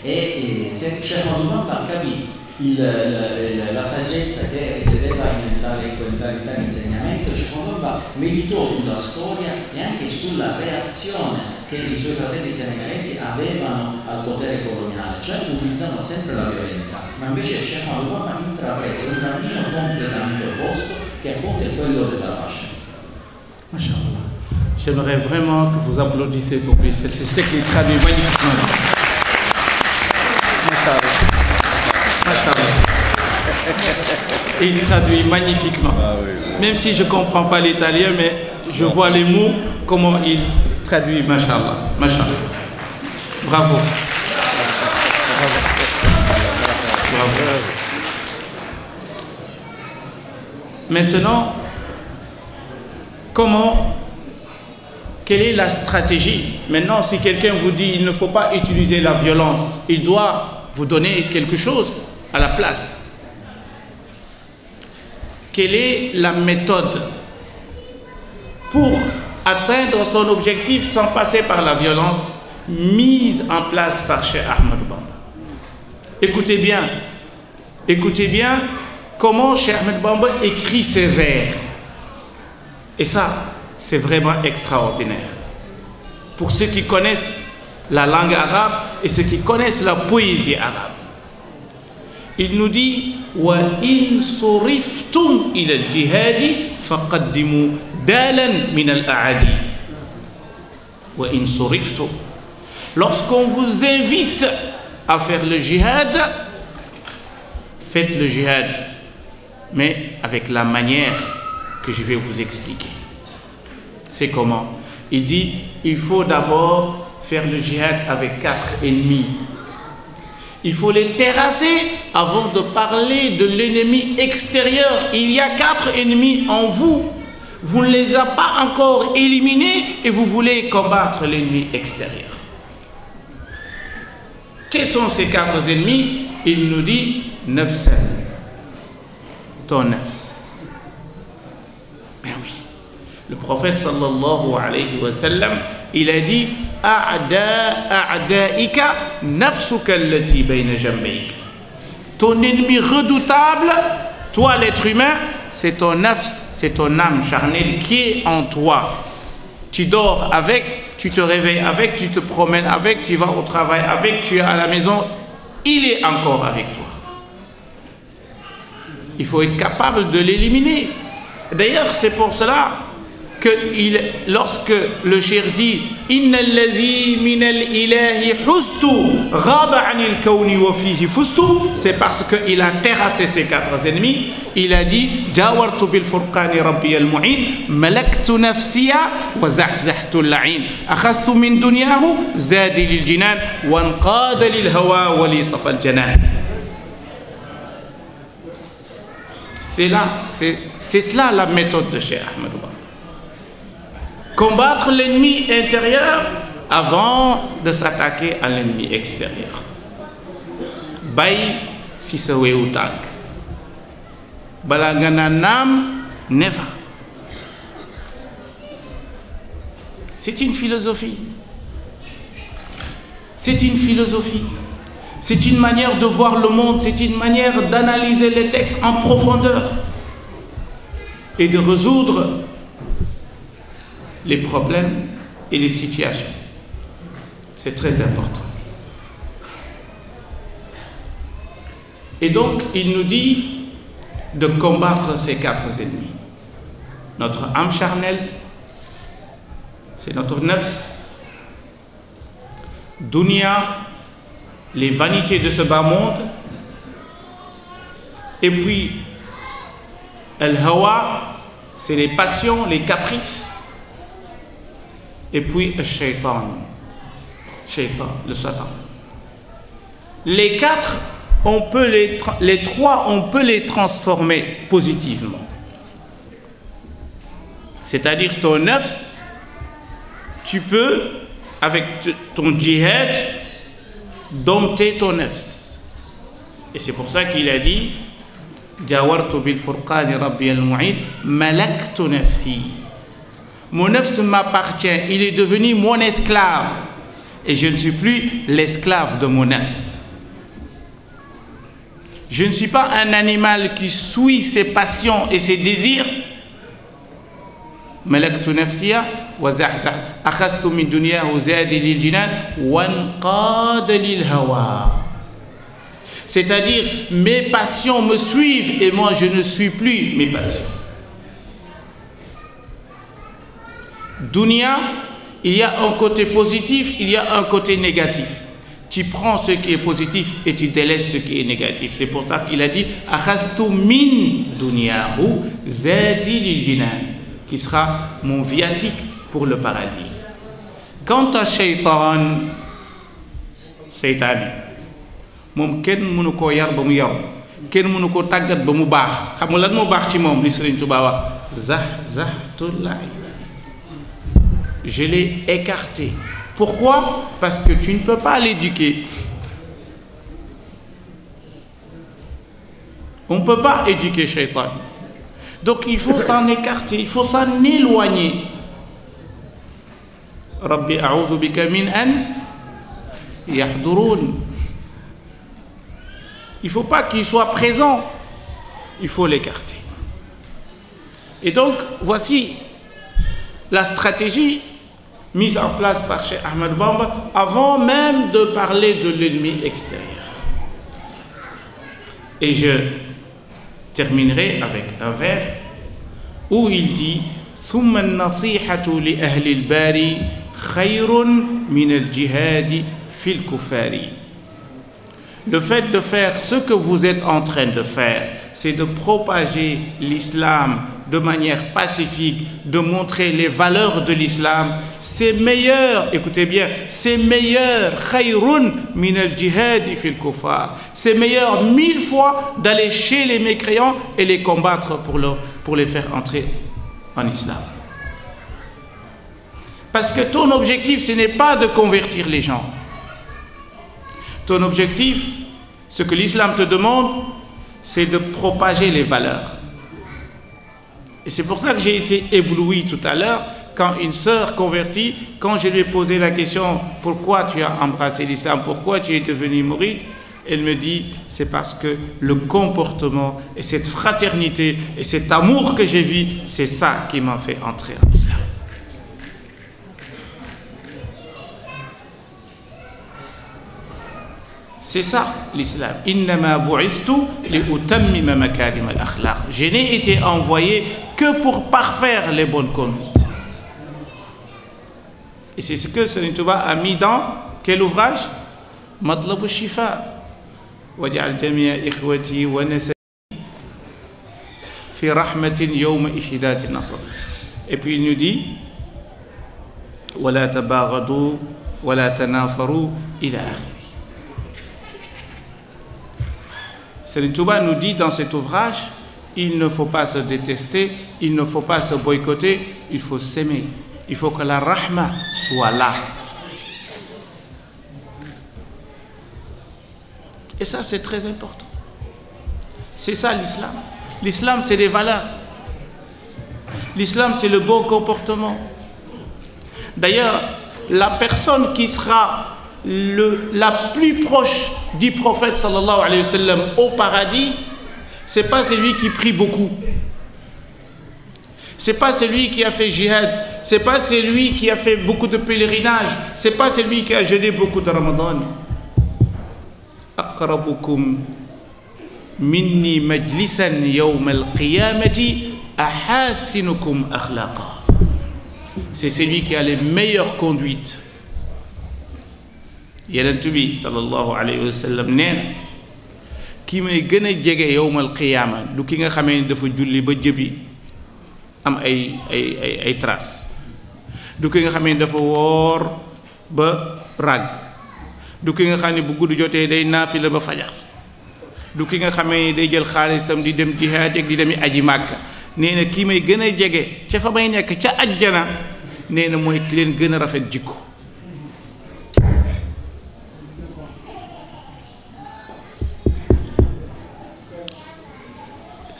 E se Sheikh Ahmad Bamba capì la saggezza che risiedeva in tale insegnamento, Cheikh meditò sulla storia e anche sulla reazione che i suoi fratelli senegalesi avevano al potere coloniale, cioè utilizzavano sempre la violenza, ma invece Cheikh Ahmadou intraprese un cammino completamente opposto, che appunto è quello della pace. Masha'Allah. J'aimerais vraiment que vous applaudissiez pour lui. C'est ce qui traduit magnifiquement. Masha'Allah. Masha'Allah. Il traduit magnifiquement. Même si je ne comprends pas l'italien, mais je vois les mots, comment il traduit. Masha'Allah. Masha'Allah. Bravo. Bravo. Maintenant, quelle est la stratégie? Maintenant, si quelqu'un vous dit il ne faut pas utiliser la violence, il doit vous donner quelque chose à la place. Quelle est la méthode pour atteindre son objectif sans passer par la violence mise en place par Cheikh Ahmadou Bamba? Écoutez bien comment Cheikh Ahmadou Bamba écrit ses vers. Et ça, c'est vraiment extraordinaire. Pour ceux qui connaissent la langue arabe et ceux qui connaissent la poésie arabe. Il nous dit wa in suriftum ila al-jihadi faqaddimu dalan min al-a'adi. Wa in suriftum. Lorsqu'on vous invite à faire le jihad, faites le jihad, mais avec la manière que je vais vous expliquer. C'est comment? Il dit, il faut d'abord faire le jihad avec 4 ennemis. Il faut les terrasser avant de parler de l'ennemi extérieur. Il y a 4 ennemis en vous. Vous ne les avez pas encore éliminés et vous voulez combattre l'ennemi extérieur. Quels sont ces 4 ennemis? Il nous dit, nafsan, ton nafs. Ben oui. Le prophète sallallahu alayhi wa sallam, il a dit a'da'ika nafsuka allati bayna jambayk. Ton ennemi redoutable, toi l'être humain, c'est ton nafs, c'est ton âme charnelle qui est en toi. Tu dors avec, tu te réveilles avec, tu te promènes avec, tu vas au travail avec, tu es à la maison, il est encore avec toi. Il faut être capable de l'éliminer. D'ailleurs, c'est pour cela que lorsque le cheikh dit Inna alladhi min al-ilahi hustu ghaba anil kawni wa fihi fustu, c'est parce qu'il a terrassé ses 4 ennemis. Il a dit Jawartu bil furqani rabbi al-mu'in malaktu nafsiya wa zahzahtu al-la'in akhadtu min dunyahu zadi lil jinan wa anqada lil hawa wa li safa al-janan. C'est cela la méthode de Cheikh Ahmadou Bamba. Combattre l'ennemi intérieur avant de s'attaquer à l'ennemi extérieur. Bay si sa wewu tànk bala nga na naam ne fa. C'est une philosophie. C'est une philosophie. C'est une manière de voir le monde, c'est une manière d'analyser les textes en profondeur et de résoudre les problèmes et les situations. C'est très important. Et donc, il nous dit de combattre ces 4 ennemis. Notre âme charnelle, c'est notre nafs, dunya, les vanités de ce bas monde, et puis al-hawa, c'est les passions, les caprices, et puis le shaitan, le satan. Les 4, les 3, on peut les transformer positivement. C'est-à-dire ton nafs, tu peux, avec ton djihad, dompter ton nafs. Et c'est pour ça qu'il a dit Jawartu bil furqani rabbi al-mu'in malaktu nafsi. Mon nafs m'appartient, il est devenu mon esclave et je ne suis plus l'esclave de mon nafs. Je ne suis pas un animal qui suit ses passions et ses désirs. ملكت نفسي وزحزح أخذت من دنياه زادي للجنان وانقاد للهوى. C'est-à-dire, mes passions me suivent et moi je ne suis plus mes passions. Dunya, il y a un côté positif, il y a un côté négatif. Tu prends ce qui est positif et tu délaisses ce qui est négatif. C'est pour ça qu'il a dit Akhastu min dunyahu zadi lil jinan, qui sera mon viatique pour le paradis. Quant à Shaitan, moom kenn mënu koo yar ba mu yaru, kenn mënu koo tàggat ba mu baax. Xam nga lan moo baax ci moom li Sëriñ Tuubaa wax zahzahtul la'i. Je l'ai écarté. Pourquoi? Parce que tu ne peux pas l'éduquer. On ne peut pas éduquer Shaitan. Donc il faut s'en écarter, il faut s'en éloigner. Rabbi a'udhu bika min an yahdurun. Il ne faut pas qu'il soit présent, il faut l'écarter. Et donc voici la stratégie mise en place par Cheikh Ahmed Bamba avant même de parler de l'ennemi extérieur. Et je terminerai avec un vers où il dit ثم النصيحة لأهل الباري خير من الجهاد في الكفار. Le fait de faire ce que vous êtes en train de faire, c'est de propager l'islam de manière pacifique, de montrer les valeurs de l'islam. C'est meilleur, écoutez bien, c'est meilleur, khayrun min al-jihad fil kufar. C'est meilleur 1000 fois d'aller chez les mécréants et les combattre pour les faire entrer en islam. Parce que ton objectif, ce n'est pas de convertir les gens. Ton objectif, ce que l'islam te demande, c'est de propager les valeurs. Et c'est pour ça que j'ai été ébloui tout à l'heure quand une sœur convertie, quand je lui ai posé la question « Pourquoi tu as embrassé l'islam? Pourquoi tu es devenu mouride ?» Elle me dit « C'est parce que le comportement et cette fraternité et cet amour que j'ai vu, c'est ça qui m'a fait entrer en islam. » C'est ça l'islam. Innama bu'istu li utammima makarim al-akhlaq. Je n'ai été envoyé que pour parfaire les bonnes conduites. Et c'est ce que Serigne Touba a mis dans quel ouvrage? Matlabu Shifa. Waj'al jami'a ikhwati wa nasabi fi rahmatin yawma ishidati nasr. Et puis il nous dit wala tabaghadu wala tanafaru ila akhir. Serigne Touba nous dit dans cet ouvrage, il ne faut pas se détester, il ne faut pas se boycotter, il faut s'aimer. Il faut que la rahma soit là. Et ça, c'est très important. C'est ça l'islam. L'islam, c'est des valeurs. L'islam, c'est le bon comportement. D'ailleurs, la personne qui sera la plus proche du prophète sallallahu alayhi wa sallam au paradis, c'est pas celui qui prie beaucoup, c'est pas celui qui a fait jihad, c'est pas celui qui a fait beaucoup de pèlerinage, c'est pas celui qui a jeûné beaucoup de Ramadan. Aqrabukum minni majlisan yawm al-qiyamati ahasinukum akhlaqa. C'est celui qui a les meilleures conduites. Yonent bi sallallahu alayhi wa sallam nee na ki may gën a jege yowmal qiyaama du ki nga xamee ni dafa julli ba jëbi am ay traces, du ki nga xamee ni dafa woor ba ràgg, du ki nga xam ne bu guddi jotee day naafila ba fajar, du ki nga xamee ni day jël xaalisam di dem jihaad ak di dem aji Màkka. Nee na ki may gën a jege ca fa may nekk ca ajjana nee na mooy ki leen gën a rafet jikko.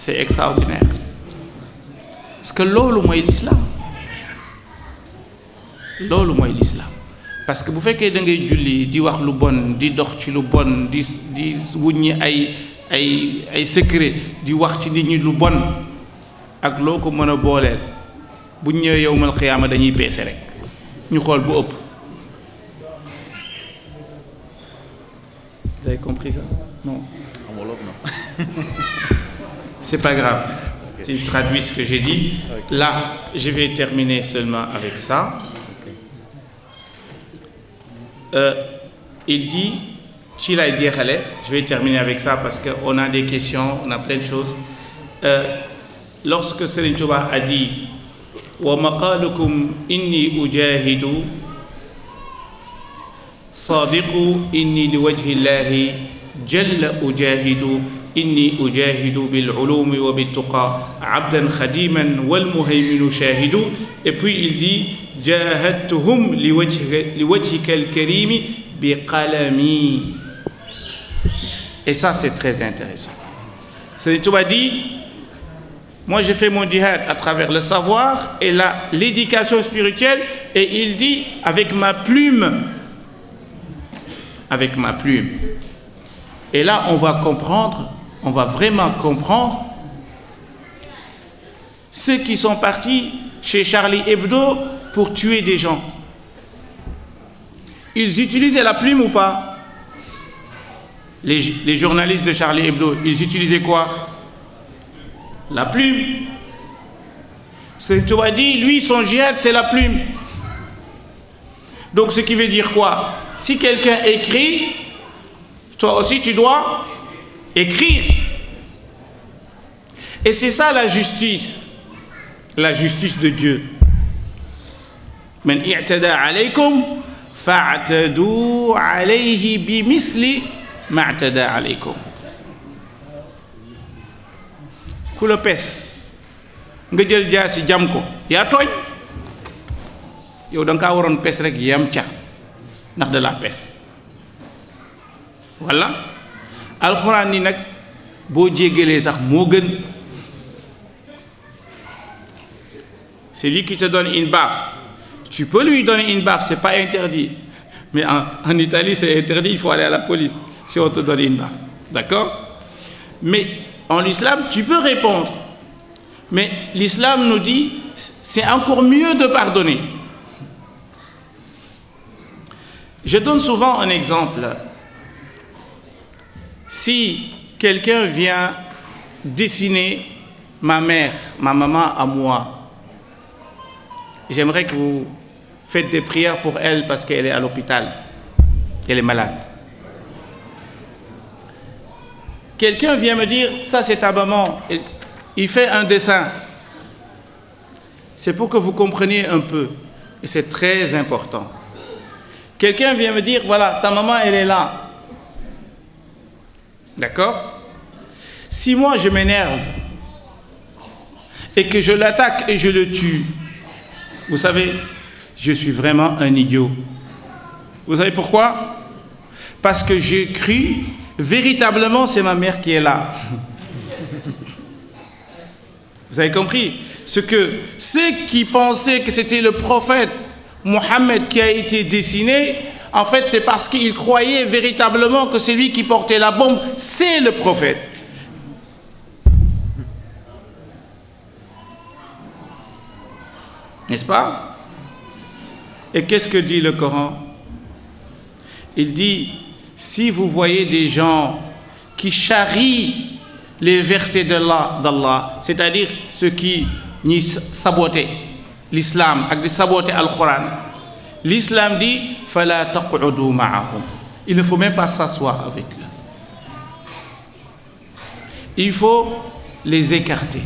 C'est extraordinaire. Parce que loolu mooy l'islam. Loolu mooy l'islam. Parce que bu fekkee da ngay julli di wax lu bon, di dox ci lu bon, di wuññi ay ay secret di wax ci nit ñi lu bon ak loo ko mën a booleel bu ñëwee yowmal xiyaama dañuy peese rek ñu xool bu ëpp. Vous avez compris ça? Non. En wolof, non. C'est pas grave. Tu traduis ce que j'ai dit. Là, je vais terminer seulement avec ça. Il dit, je vais terminer avec ça parce qu'on a des questions, on a plein de choses. Lorsque Serigne Touba a dit wa maqalukum inni ujahidu sadiqu inni liwajhi llahi jalla ujahidu inni ujahidu bil ulumi wa bit tuqa abdan khadiman wal muhayminu shahidu. Et puis il dit jahadtuhum liwajhika al karimi bi qalami. Et ça c'est très intéressant. Serigne Touba dit, moi j'ai fait mon djihad à travers le savoir et l'éducation spirituelle, et il dit avec ma plume. Avec ma plume. Et là on va comprendre, on va vraiment comprendre ceux qui sont partis chez Charlie Hebdo pour tuer des gens. Ils utilisaient la plume ou pas? Les journalistes de Charlie Hebdo, ils utilisaient quoi? La plume. C'est tu as dit, lui son djihad c'est la plume. Donc ce qui veut dire quoi? Si quelqu'un écrit, toi aussi tu dois écrire. Et c'est ça la justice de Dieu. Man i'tada alaykum fa'tadu alayhi bimithli ma'tada alaykum. Ku la pes nga jël jaasi jam ko yaa tooñ, yow da nga kaa waroon pes rek yam ca ndax de la pes. Voilà. Alxuraan ni nag boo jéggalee sax moo gën. C'est lui qui te donne une baffe, tu peux lui donner une baffe, c'est pas interdit. Mais en Italie c'est interdit, il faut aller à la police si on te donne une baffe. D'accord? Mais en l'islam, tu peux répondre. Mais l'islam nous dit, c'est encore mieux de pardonner. Je donne souvent un exemple. Si quelqu'un vient dessiner ma mère, ma maman à moi, j'aimerais que vous faites des prières pour elle parce qu'elle est à l'hôpital. Elle est malade. Quelqu'un vient me dire, ça c'est ta maman, il fait un dessin. C'est pour que vous compreniez un peu, et c'est très important. Quelqu'un vient me dire, voilà, ta maman elle est là. D'accord? Si moi je m'énerve, et que je l'attaque et je le tue, vous savez, je suis vraiment un idiot. Vous savez pourquoi? Parce que j'ai cru, véritablement, c'est ma mère qui est là. Vous avez compris? Ceux qui pensaient que c'était le prophète Mohammed qui a été dessiné, en fait, c'est parce qu'ils croyaient véritablement que celui qui portait la bombe, c'est le prophète. N'est-ce pas? Et qu'est-ce que dit le Coran? Il dit, si vous voyez des gens qui charrient les versets d'Allah, c'est-à-dire ceux qui sabotent l'islam, qui sabotent Al-Quran, l'islam dit, fala taq'udu ma'ahum. Il ne faut même pas s'asseoir avec eux. Il faut les écarter.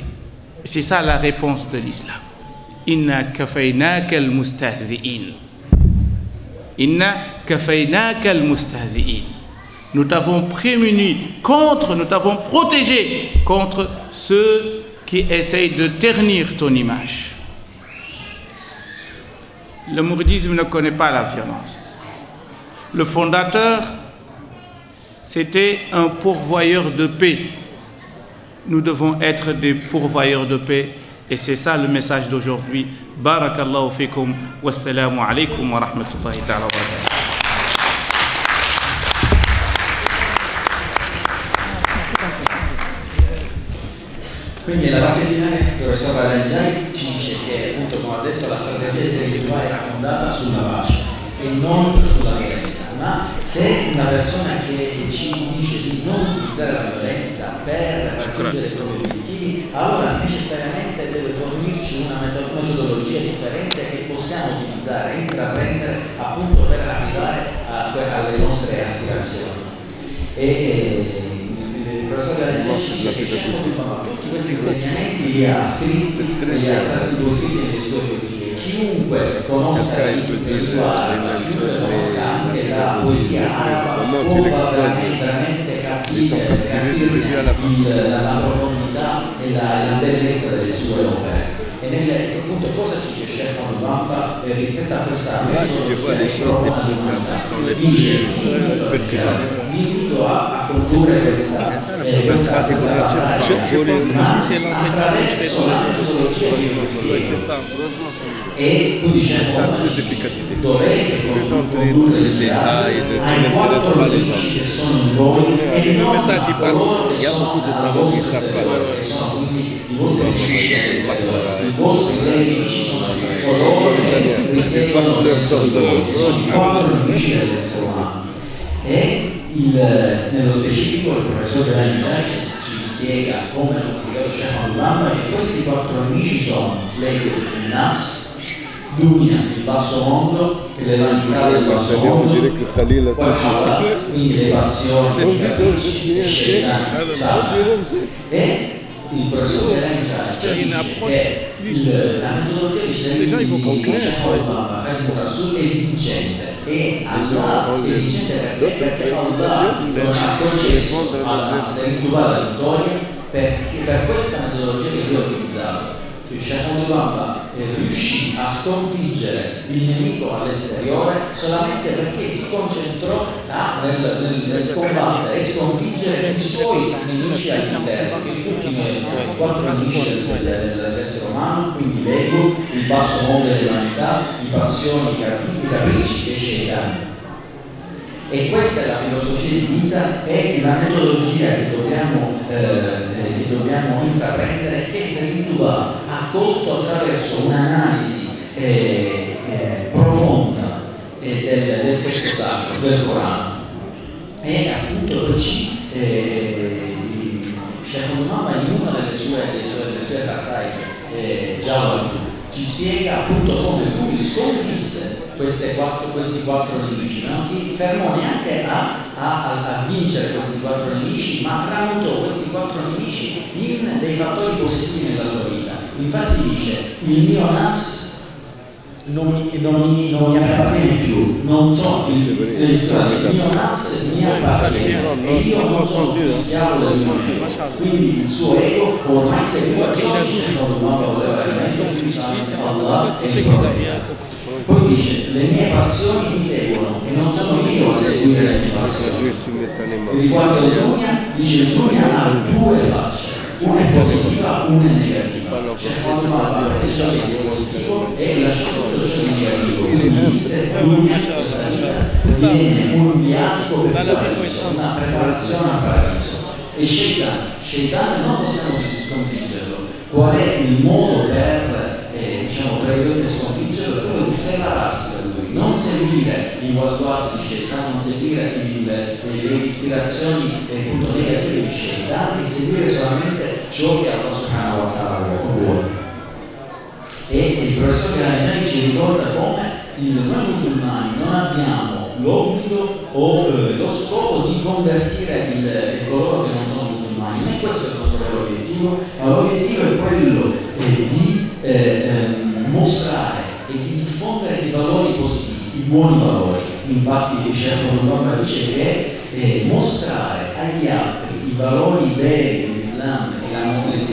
C'est ça la réponse de l'islam. Inna kafaynaka al-mustahzi'in. Inna kafaynaka al-mustahzi'in. Nous t'avons prémuni contre, nous t'avons protégé contre ceux qui essayent de ternir ton image. Le mouridisme ne connaît pas la violence. Le fondateur, c'était un pourvoyeur de paix. Nous devons être des pourvoyeurs de paix. Et c'est ça le message d'aujourd'hui. Barakallahu fikum. Wassalamu alaikum wa rahmatullahi ta'ala wa barakatuh. Quindi nella parte finale il professor Galangiai ci dice che, appunto, come ha detto, la strategia di Serenità era fondata sulla pace e non sulla violenza, ma se una persona che ci dice di non utilizzare la violenza per raggiungere i propri obiettivi, allora necessariamente deve fornirci una metodologia differente che possiamo utilizzare e intraprendere appunto per arrivare alle nostre aspirazioni. Il professor Galangiai ci dice che tutti questi insegnamenti li ha scritti e li ha trascritti nelle sue poesie. Chiunque conosca il lingua araba, chiunque conosca anche la poesia araba, può veramente capire la profondità e la bellezza delle sue opere. E appunto cosa ci dice Sheikh Bamba rispetto a questa metodologia che prova dice vi invito a condurre questa battaglia attraverso la metodologia che vi spiego. E quindi dovete condurre il dialogo ai 4 nemici che sono in voi e non a coloro che sono alla vostra esteriore, che sono quindi i vostri nemici esteriori. I vostri nemici sono coloro che risiedono sono i 4 nemici dell'essere umano. E nello specifico il professor Galangiai ci spiega, come ha spiegato Sheikh Bamba, che questi 4 nemici sono l'ego, il nas, Dunia, il basso mondo, e le vanità del basso mondo, quindi le passioni, capricci, scelta, e il professor Galangiai che la metodologia di Serenità è vincente, e Allah è vincente perché Allah non ha concesso alla Serenità la vittoria per questa metodologia che io ho utilizzato. Sheikh Bamba riuscì a sconfiggere il nemico all'esteriore solamente perché si concentrò nel combattere e sconfiggere i suoi nemici all'interno, che tutti noi abbiamo 4 nemici dell'essere umano, quindi l'ego, il basso mondo delle vanità, le passioni, i capricci e i sceitani. E questa è la filosofia di vita e la metodologia che dobbiamo intraprendere, che Serenità ha colto attraverso un'analisi profonda del testo sacro, del Corano. E appunto Sheikh Bamba in una delle sue rasai ci spiega appunto come lui sconfisse questi 4 nemici, non si fermò neanche a vincere questi 4 nemici, ma tramutò questi 4 nemici in dei fattori positivi nella sua vita. Infatti dice: il mio nafs non mi appartiene più, non so, il mio nafs mi appartiene e io non sono più schiavo del mio ego. Quindi il suo ego ormai seguiva ciò che non voleva rimettere solamente Allah e il profeta. Poi dice: le mie passioni mi seguono e non sono io a seguire le mie passioni. Riguardo il Dunia, dice: il Dunia ha 2 facce, una è positiva, una è negativa. C'è la percezione di positivo e la tutto ciò di negativo. Quindi disse: Dunia, questa vita viene un viatico per il paradiso, una preparazione al paradiso. E Shaitan non possiamo sconfiggerlo. Qual è il modo per sconfiggerlo? È quello di separarsi da lui, non seguire i waswas di Shaitan, non seguire le ispirazioni negative di Shaitan, e seguire solamente ciò che Allah subhanahu wa ta'ala vuole. E il professor Galangiai ci ricorda come noi musulmani non abbiamo l'obbligo o lo scopo di convertire coloro che non sono musulmani, non è questo il nostro vero obiettivo, ma l'obiettivo è quello di mostrare e di diffondere i valori positivi, i buoni valori. Infatti Sheikh Bamba dice che mostrare agli altri i valori veri dell'Islam e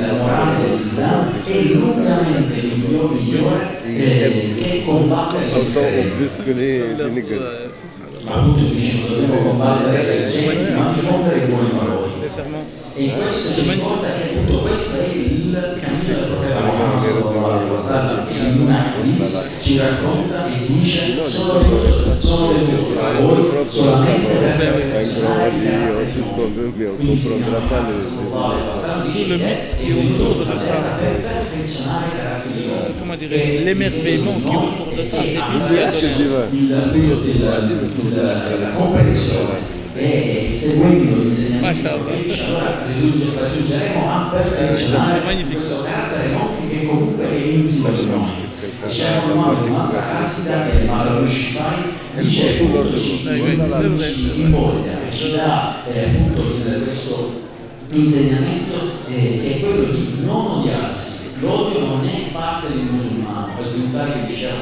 la morale dell'Islam è lungamente il migliore che combattere le discrezioni. Ma appunto dobbiamo combattere le gente, ma diffondere i buoni valori. E in questo ci ricorda che appunto questo è il cammino del profeta Muhammad sallallahu alaihi wasallam, che in una hadith ci racconta e dice: sono venuto tra voi solamente per perfezionare i caratteri tu sconvolvi un confronto la quale Tout le mythe qui est autour de ça, comment dirais-je, l'émerveillement qui est autour de ça, c'est e seguendo l'insegnamento raggiungeremo a perfezionare questo carattere che comunque è insito in noi. Diciamo un'altra classica che Mauro Shifai dice appunto ci invoglia e ci dà appunto questo insegnamento che è quello di non odiarsi. L'odio non è parte del musulmano, per diventare che diceva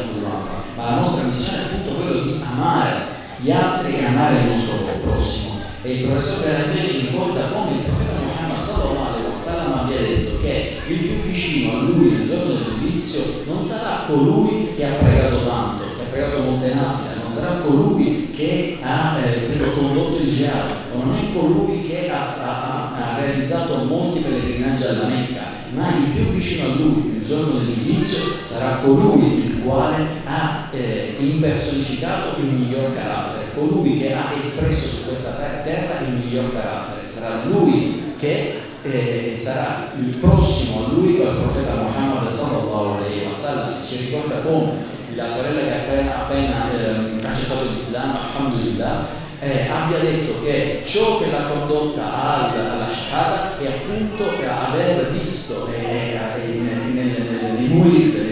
ma la nostra missione è appunto quello di amare gli altri e amare il nostro prossimo. E il professor Garangè ci ricorda come il profeta Muhammad sallallahu alaihi wasallam abbia detto che il più vicino a lui nel giorno del giudizio non sarà colui che ha pregato tanto, che ha pregato molte nafile, non sarà colui che ha condotto il jihad, non è colui che ha realizzato molti pellegrinaggi alla Mecca, ma il più vicino a lui nel giorno del giudizio sarà colui il quale ha impersonificato il miglior carattere, colui che ha espresso su questa terra il miglior carattere, sarà lui che sarà il prossimo a lui, al profeta Muhammad sallallahu alaihi wasallam. Ci ricorda come la sorella che ha appena accettato l'Islam, alhamdulillah, abbia detto che ciò che l'ha condotta alla shahada è appunto aver visto nei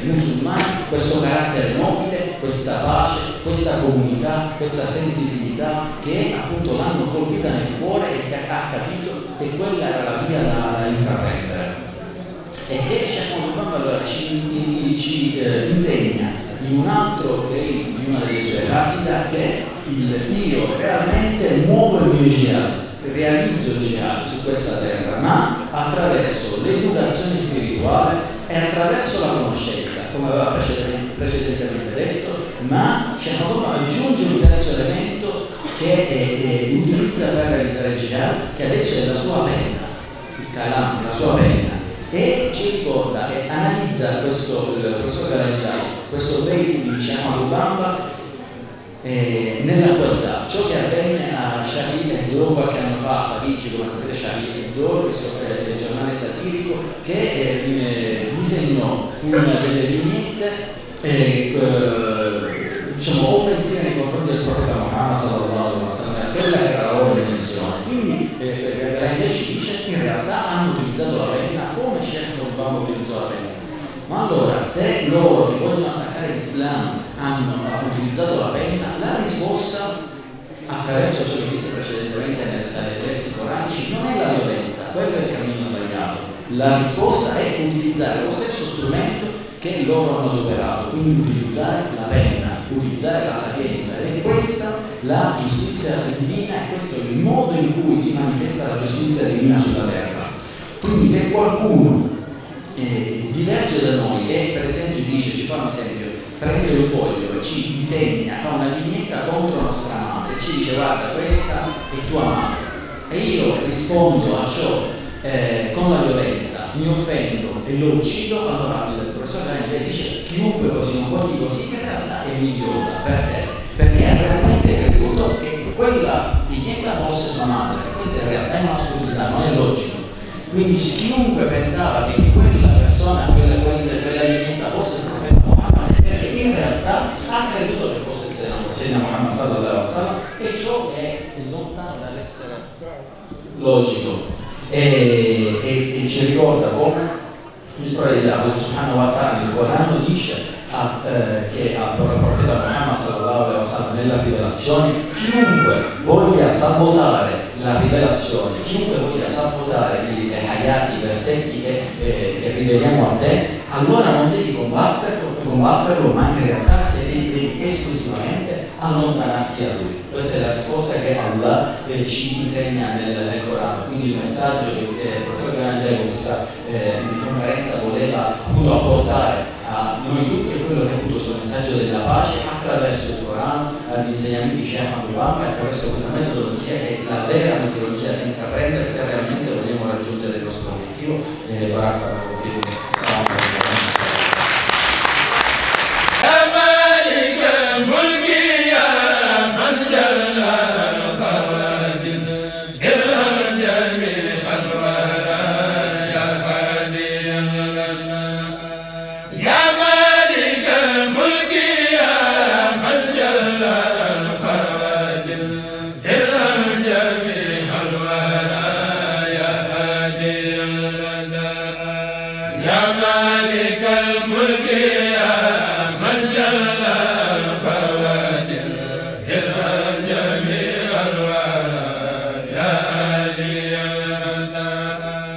musulmani questo carattere nobile, questa pace, questa comunità, questa sensibilità che appunto l'hanno colpita nel cuore e che ha capito che quella era la via da intraprendere. E che allora ci insegna in un altro bait di una delle sue classiche che io realmente muovo il mio jihad, realizzo il jihad su questa terra, ma attraverso l'educazione spirituale e attraverso la conoscenza, come aveva precedentemente detto, ma aggiunge un terzo elemento che utilizza per realizzare il jihad, che adesso è la sua penna, il kalam, la sua penna. E ci ricorda e analizza questo Garanggiai, questo bait di Sheikh Bamba nell'attualità, ciò che avvenne a Charlie Hebdo qualche anno fa a Parigi, come sapete Charlie Hebdo, questo è il giornale satirico che disegnò una delle vignette offensive nei confronti del profeta Muhammad sallallahu alaihi wasallam, quella che era la loro intenzione. Quindi Garanggiai ci dice in realtà hanno utilizzato la penna come Sheikh Obama utilizzò la penna. Ma allora, se loro che vogliono attaccare l'Islam hanno utilizzato la penna, la risposta, attraverso ciò che disse precedentemente nei versi coranici, non è la violenza, quello è il cammino sbagliato. La risposta è utilizzare lo stesso strumento che loro hanno adoperato, quindi utilizzare la penna, utilizzare la sapienza. Ed è questa la giustizia divina e questo è il modo in cui si manifesta la giustizia divina sulla terra. Quindi se qualcuno diverge da noi e per esempio dice, ci fa un esempio, prende un foglio e ci disegna, fa una vignetta contro nostra madre e ci dice guarda questa è tua madre e io rispondo a ciò con la violenza, mi offendo e lo uccido, allora il professor Garanggiai dice chiunque così non voti così in realtà è un idiota. Perché? Perché ha realmente creduto che quella vignetta fosse sua madre e questa in realtà è un'assurdità, non è logico. Quindi chiunque pensava che quella persona, quella vignetta fosse il profeta Muhammad, perché in realtà ha creduto che fosse il Sayyidina Muhammad sallallahu alaihi wasallam, e ciò è lontano dall'essere logico. E ci ricorda come il profeta subhanahu wa ta'ala nel Corano dice che al profeta Muhammad sallallahu alaihi wasallam nella rivelazione, chiunque voglia sabotare la rivelazione, chiunque voglia sabotare i hayati, i versetti che riveliamo a te, allora non devi combatterlo, ma in realtà devi esclusivamente allontanarti da lui. Questa è la risposta che Allah ci insegna nel Corano. Quindi il messaggio che il professor Garanggiai con questa conferenza voleva appunto apportare a noi tutti è quello che è appunto questo messaggio della pace attraverso il Corano, gli insegnamenti di Sheikh Abdul-Wahab, attraverso questa metodologia che è la vera metodologia da intraprendere se realmente vogliamo raggiungere il nostro obiettivo.